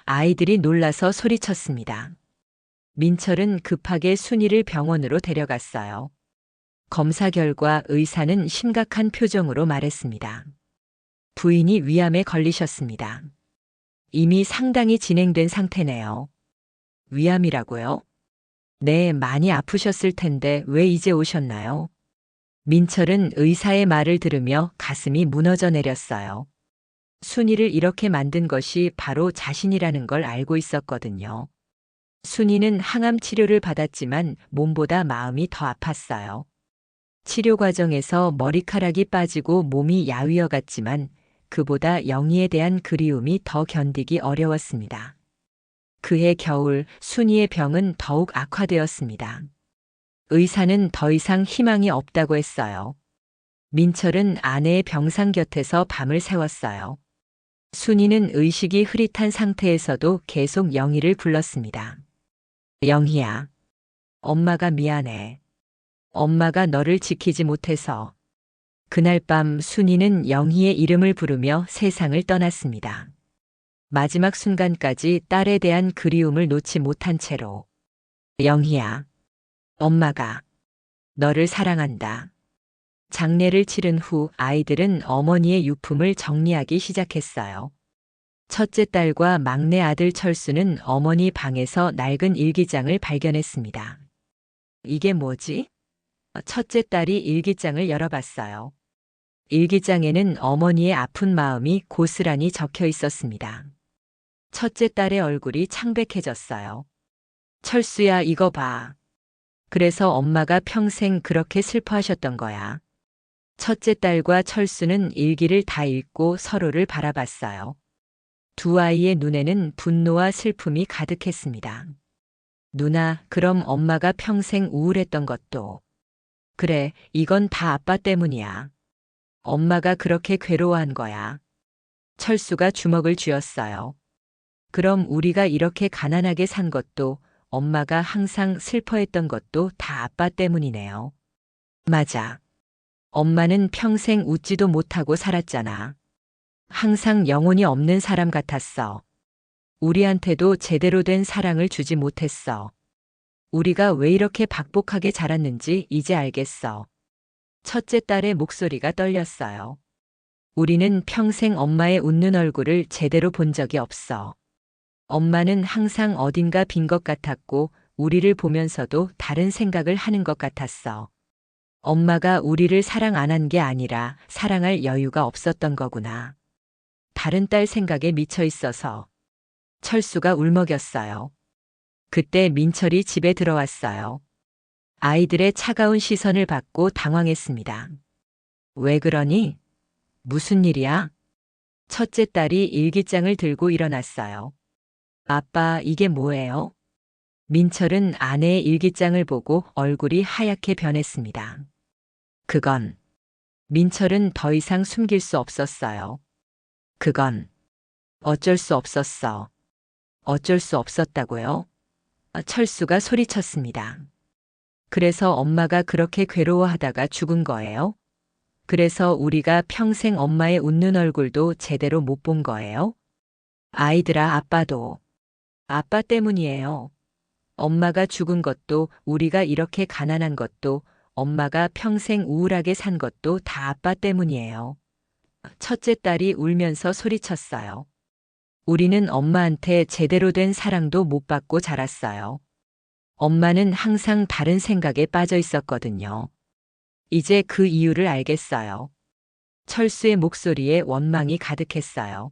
아이들이 놀라서 소리쳤습니다. 민철은 급하게 순이를 병원으로 데려갔어요. 검사 결과 의사는 심각한 표정으로 말했습니다. 부인이 위암에 걸리셨습니다. 이미 상당히 진행된 상태네요. 위암이라고요? 네, 많이 아프셨을 텐데 왜 이제 오셨나요? 민철은 의사의 말을 들으며 가슴이 무너져 내렸어요. 순이를 이렇게 만든 것이 바로 자신이라는 걸 알고 있었거든요. 순이는 항암 치료를 받았지만 몸보다 마음이 더 아팠어요. 치료 과정에서 머리카락이 빠지고 몸이 야위어 갔지만 그보다 영희에 대한 그리움이 더 견디기 어려웠습니다. 그해 겨울 순이의 병은 더욱 악화되었습니다. 의사는 더 이상 희망이 없다고 했어요. 민철은 아내의 병상 곁에서 밤을 새웠어요. 순이는 의식이 흐릿한 상태에서도 계속 영희를 불렀습니다. 영희야, 엄마가 미안해. 엄마가 너를 지키지 못해서. 그날 밤 순이는 영희의 이름을 부르며 세상을 떠났습니다. 마지막 순간까지 딸에 대한 그리움을 놓지 못한 채로. 영희야, 엄마가 너를 사랑한다. 장례를 치른 후 아이들은 어머니의 유품을 정리하기 시작했어요. 첫째 딸과 막내 아들 철수는 어머니 방에서 낡은 일기장을 발견했습니다. 이게 뭐지? 첫째 딸이 일기장을 열어봤어요. 일기장에는 어머니의 아픈 마음이 고스란히 적혀 있었습니다. 첫째 딸의 얼굴이 창백해졌어요. 철수야, 이거 봐. 그래서 엄마가 평생 그렇게 슬퍼하셨던 거야. 첫째 딸과 철수는 일기를 다 읽고 서로를 바라봤어요. 두 아이의 눈에는 분노와 슬픔이 가득했습니다. 누나, 그럼 엄마가 평생 우울했던 것도. 그래, 이건 다 아빠 때문이야. 엄마가 그렇게 괴로워한 거야. 철수가 주먹을 쥐었어요. 그럼 우리가 이렇게 가난하게 산 것도, 엄마가 항상 슬퍼했던 것도 다 아빠 때문이네요. 맞아. 엄마는 평생 웃지도 못하고 살았잖아. 항상 영혼이 없는 사람 같았어. 우리한테도 제대로 된 사랑을 주지 못했어. 우리가 왜 이렇게 박복하게 자랐는지 이제 알겠어. 첫째 딸의 목소리가 떨렸어요. 우리는 평생 엄마의 웃는 얼굴을 제대로 본 적이 없어. 엄마는 항상 어딘가 빈 것 같았고 우리를 보면서도 다른 생각을 하는 것 같았어. 엄마가 우리를 사랑 안 한 게 아니라 사랑할 여유가 없었던 거구나. 다른 딸 생각에 미쳐 있어서. 철수가 울먹였어요. 그때 민철이 집에 들어왔어요. 아이들의 차가운 시선을 받고 당황했습니다. 왜 그러니? 무슨 일이야? 첫째 딸이 일기장을 들고 일어났어요. 아빠, 이게 뭐예요? 민철은 아내의 일기장을 보고 얼굴이 하얗게 변했습니다. 그건. 민철은 더 이상 숨길 수 없었어요. 그건. 어쩔 수 없었어. 어쩔 수 없었다고요? 철수가 소리쳤습니다. 그래서 엄마가 그렇게 괴로워하다가 죽은 거예요? 그래서 우리가 평생 엄마의 웃는 얼굴도 제대로 못 본 거예요? 아이들아, 아빠도. 아빠 때문이에요. 엄마가 죽은 것도, 우리가 이렇게 가난한 것도, 엄마가 평생 우울하게 산 것도 다 아빠 때문이에요. 첫째 딸이 울면서 소리쳤어요. 우리는 엄마한테 제대로 된 사랑도 못 받고 자랐어요. 엄마는 항상 다른 생각에 빠져 있었거든요. 이제 그 이유를 알겠어요. 철수의 목소리에 원망이 가득했어요.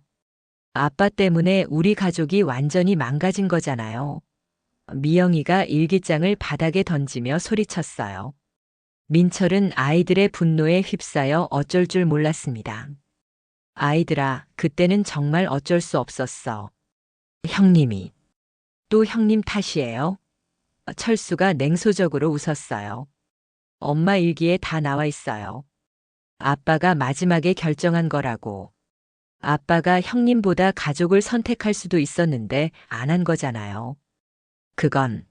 아빠 때문에 우리 가족이 완전히 망가진 거잖아요. 미영이가 일기장을 바닥에 던지며 소리쳤어요. 민철은 아이들의 분노에 휩싸여 어쩔 줄 몰랐습니다. 아이들아, 그때는 정말 어쩔 수 없었어. 형님이. 또 형님 탓이에요? 철수가 냉소적으로 웃었어요. 엄마 일기에 다 나와 있어요. 아빠가 마지막에 결정한 거라고. 아빠가 형님보다 가족을 선택할 수도 있었는데 안 한 거잖아요. 그건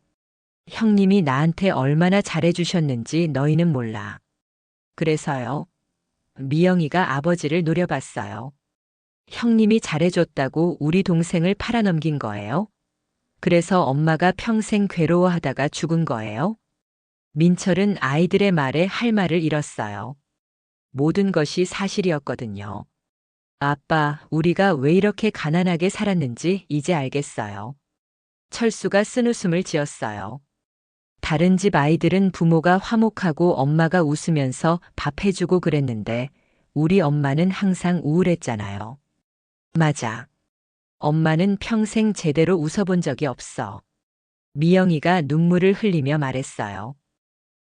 형님이 나한테 얼마나 잘해주셨는지 너희는 몰라. 그래서요. 미영이가 아버지를 노려봤어요. 형님이 잘해줬다고 우리 동생을 팔아넘긴 거예요? 그래서 엄마가 평생 괴로워하다가 죽은 거예요? 민철은 아이들의 말에 할 말을 잃었어요. 모든 것이 사실이었거든요. 아빠, 우리가 왜 이렇게 가난하게 살았는지 이제 알겠어요. 철수가 쓴웃음을 지었어요. 다른 집 아이들은 부모가 화목하고 엄마가 웃으면서 밥 해주고 그랬는데 우리 엄마는 항상 우울했잖아요. 맞아. 엄마는 평생 제대로 웃어본 적이 없어. 미영이가 눈물을 흘리며 말했어요.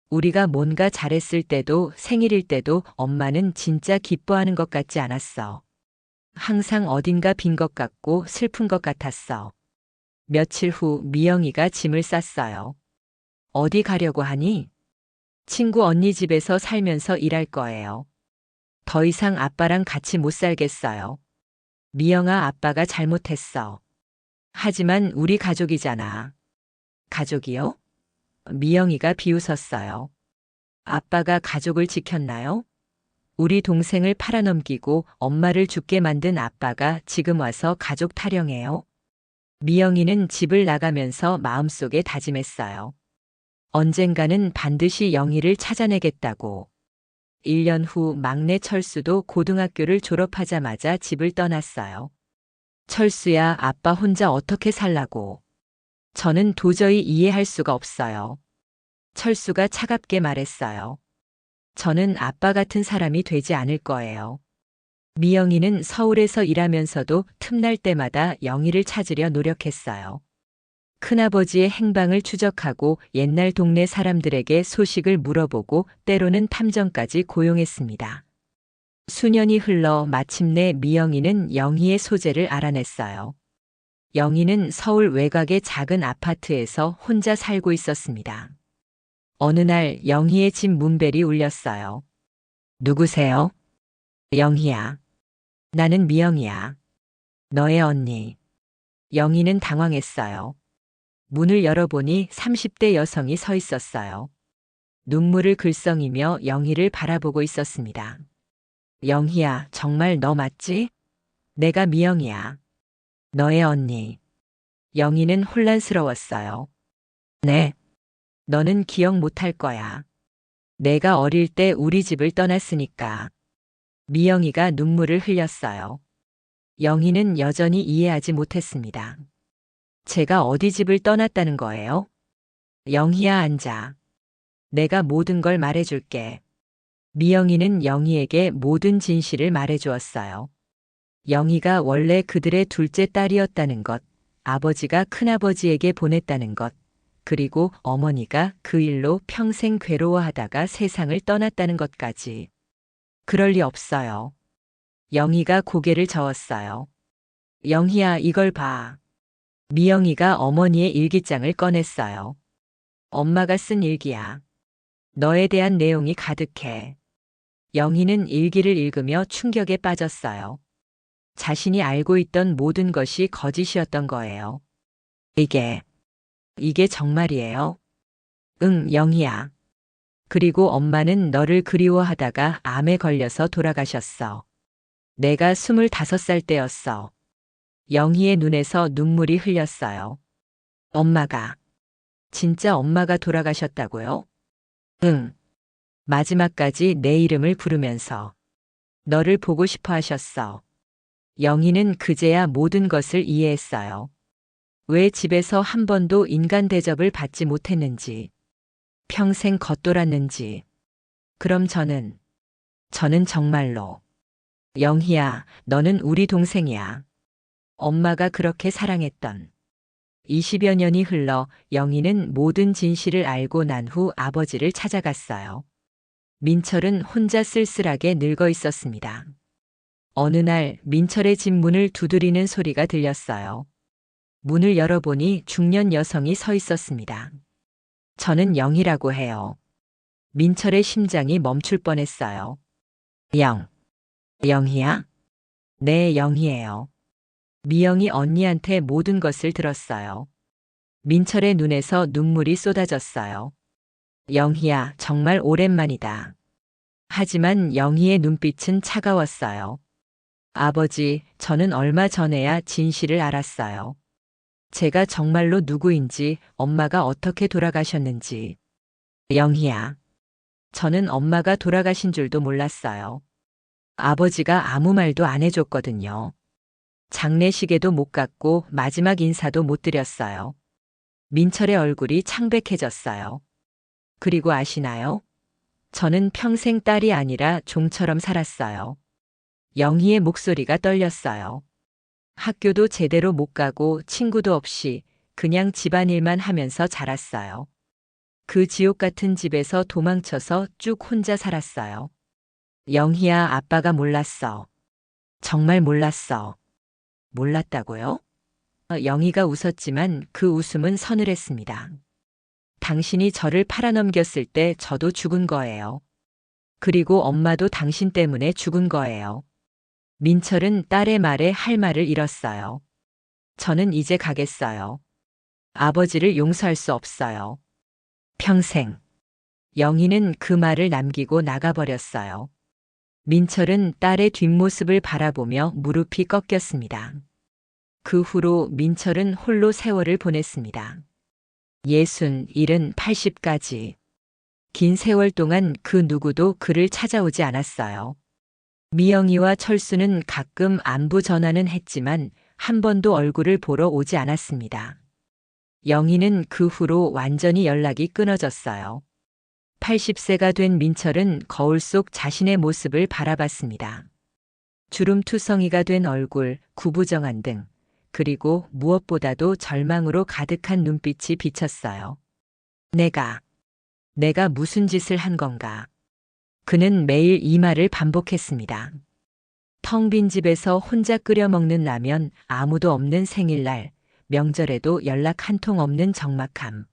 우리가 뭔가 잘했을 때도 생일일 때도 엄마는 진짜 기뻐하는 것 같지 않았어. 항상 어딘가 빈 것 같고 슬픈 것 같았어. 며칠 후 미영이가 짐을 쌌어요. 어디 가려고 하니? 친구 언니 집에서 살면서 일할 거예요. 더 이상 아빠랑 같이 못 살겠어요. 미영아, 아빠가 잘못했어. 하지만 우리 가족이잖아. 가족이요? 미영이가 비웃었어요. 아빠가 가족을 지켰나요? 우리 동생을 팔아넘기고 엄마를 죽게 만든 아빠가 지금 와서 가족 타령해요. 미영이는 집을 나가면서 마음속에 다짐했어요. 언젠가는 반드시 영희를 찾아내겠다고. 1년 후 막내 철수도 고등학교를 졸업하자마자 집을 떠났어요. 철수야, 아빠 혼자 어떻게 살라고. 저는 도저히 이해할 수가 없어요. 철수가 차갑게 말했어요. 저는 아빠 같은 사람이 되지 않을 거예요. 미영이는 서울에서 일하면서도 틈날 때마다 영희를 찾으려 노력했어요. 큰아버지의 행방을 추적하고 옛날 동네 사람들에게 소식을 물어보고 때로는 탐정까지 고용했습니다. 수년이 흘러 마침내 미영이는 영희의 소재를 알아냈어요. 영희는 서울 외곽의 작은 아파트에서 혼자 살고 있었습니다. 어느 날 영희의 집 문벨이 울렸어요. 누구세요? 영희야. 나는 미영이야. 너의 언니. 영희는 당황했어요. 문을 열어보니 30대 여성이 서 있었어요. 눈물을 글썽이며 영희를 바라보고 있었습니다. 영희야, 정말 너 맞지? 내가 미영이야. 너의 언니. 영희는 혼란스러웠어요. 네. 너는 기억 못할 거야. 내가 어릴 때 우리 집을 떠났으니까. 미영이가 눈물을 흘렸어요. 영희는 여전히 이해하지 못했습니다. 제가 어디 집을 떠났다는 거예요? 영희야, 앉아. 내가 모든 걸 말해줄게. 미영이는 영희에게 모든 진실을 말해주었어요. 영희가 원래 그들의 둘째 딸이었다는 것, 아버지가 큰아버지에게 보냈다는 것, 그리고 어머니가 그 일로 평생 괴로워하다가 세상을 떠났다는 것까지. 그럴 리 없어요. 영희가 고개를 저었어요. 영희야, 이걸 봐. 미영이가 어머니의 일기장을 꺼냈어요. 엄마가 쓴 일기야. 너에 대한 내용이 가득해. 영희는 일기를 읽으며 충격에 빠졌어요. 자신이 알고 있던 모든 것이 거짓이었던 거예요. 이게 정말이에요? 응, 영희야. 그리고 엄마는 너를 그리워하다가 암에 걸려서 돌아가셨어. 내가 25살 때였어. 영희의 눈에서 눈물이 흘렸어요. 엄마가, 진짜 엄마가 돌아가셨다고요? 응. 마지막까지 내 이름을 부르면서 너를 보고 싶어 하셨어. 영희는 그제야 모든 것을 이해했어요. 왜 집에서 한 번도 인간 대접을 받지 못했는지, 평생 겉돌았는지. 그럼 저는 정말로. 영희야, 너는 우리 동생이야. 엄마가 그렇게 사랑했던. 20여 년이 흘러 영희는 모든 진실을 알고 난 후 아버지를 찾아갔어요. 민철은 혼자 쓸쓸하게 늙어 있었습니다. 어느 날 민철의 집 문을 두드리는 소리가 들렸어요. 문을 열어보니 중년 여성이 서 있었습니다. 저는 영희라고 해요. 민철의 심장이 멈출 뻔했어요. 영희야? 네, 영희예요. 미영이 언니한테 모든 것을 들었어요. 민철의 눈에서 눈물이 쏟아졌어요. 영희야, 정말 오랜만이다. 하지만 영희의 눈빛은 차가웠어요. 아버지, 저는 얼마 전에야 진실을 알았어요. 제가 정말로 누구인지, 엄마가 어떻게 돌아가셨는지. 영희야. 저는 엄마가 돌아가신 줄도 몰랐어요. 아버지가 아무 말도 안 해줬거든요. 장례식에도 못 갔고 마지막 인사도 못 드렸어요. 민철의 얼굴이 창백해졌어요. 그리고 아시나요? 저는 평생 딸이 아니라 종처럼 살았어요. 영희의 목소리가 떨렸어요. 학교도 제대로 못 가고 친구도 없이 그냥 집안일만 하면서 자랐어요. 그 지옥 같은 집에서 도망쳐서 쭉 혼자 살았어요. 영희야, 아빠가 몰랐어. 정말 몰랐어. 몰랐다고요? 영희가 웃었지만 그 웃음은 서늘했습니다. 당신이 저를 팔아넘겼을 때 저도 죽은 거예요. 그리고 엄마도 당신 때문에 죽은 거예요. 민철은 딸의 말에 할 말을 잃었어요. 저는 이제 가겠어요. 아버지를 용서할 수 없어요. 평생. 영희는 그 말을 남기고 나가버렸어요. 민철은 딸의 뒷모습을 바라보며 무릎이 꺾였습니다. 그 후로 민철은 홀로 세월을 보냈습니다. 60, 70, 80까지. 긴 세월 동안 그 누구도 그를 찾아오지 않았어요. 미영이와 철수는 가끔 안부 전화는 했지만 한 번도 얼굴을 보러 오지 않았습니다. 영희는 그 후로 완전히 연락이 끊어졌어요. 80세가 된 민철은 거울 속 자신의 모습을 바라봤습니다. 주름투성이가 된 얼굴, 구부정한 등, 그리고 무엇보다도 절망으로 가득한 눈빛이 비쳤어요. 내가 무슨 짓을 한 건가? 그는 매일 이 말을 반복했습니다. 텅 빈 집에서 혼자 끓여 먹는 라면, 아무도 없는 생일날, 명절에도 연락 한 통 없는 적막함.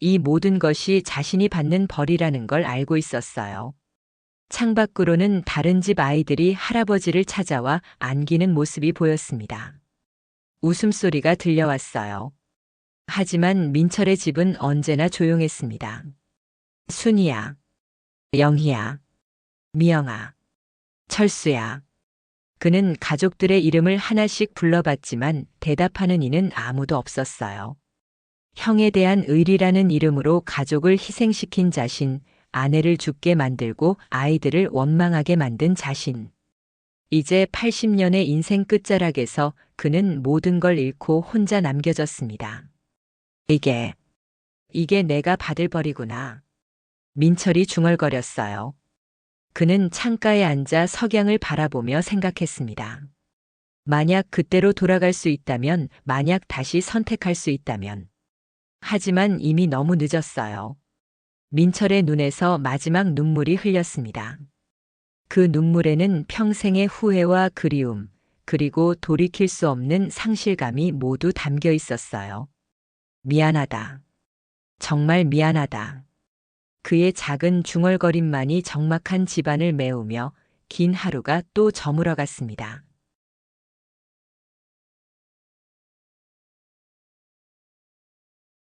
이 모든 것이 자신이 받는 벌이라는 걸 알고 있었어요. 창밖으로는 다른 집 아이들이 할아버지를 찾아와 안기는 모습이 보였습니다. 웃음소리가 들려왔어요. 하지만 민철의 집은 언제나 조용했습니다. 순이야, 영희야, 미영아, 철수야. 그는 가족들의 이름을 하나씩 불러봤지만 대답하는 이는 아무도 없었어요. 형에 대한 의리라는 이름으로 가족을 희생시킨 자신, 아내를 죽게 만들고 아이들을 원망하게 만든 자신. 이제 80년의 인생 끝자락에서 그는 모든 걸 잃고 혼자 남겨졌습니다. 이게 내가 받을 벌이구나. 민철이 중얼거렸어요. 그는 창가에 앉아 석양을 바라보며 생각했습니다. 만약 그때로 돌아갈 수 있다면, 만약 다시 선택할 수 있다면. 하지만 이미 너무 늦었어요. 민철의 눈에서 마지막 눈물이 흘렸습니다. 그 눈물에는 평생의 후회와 그리움, 그리고 돌이킬 수 없는 상실감이 모두 담겨 있었어요. 미안하다. 정말 미안하다. 그의 작은 중얼거림만이 적막한 집안을 메우며 긴 하루가 또 저물어갔습니다.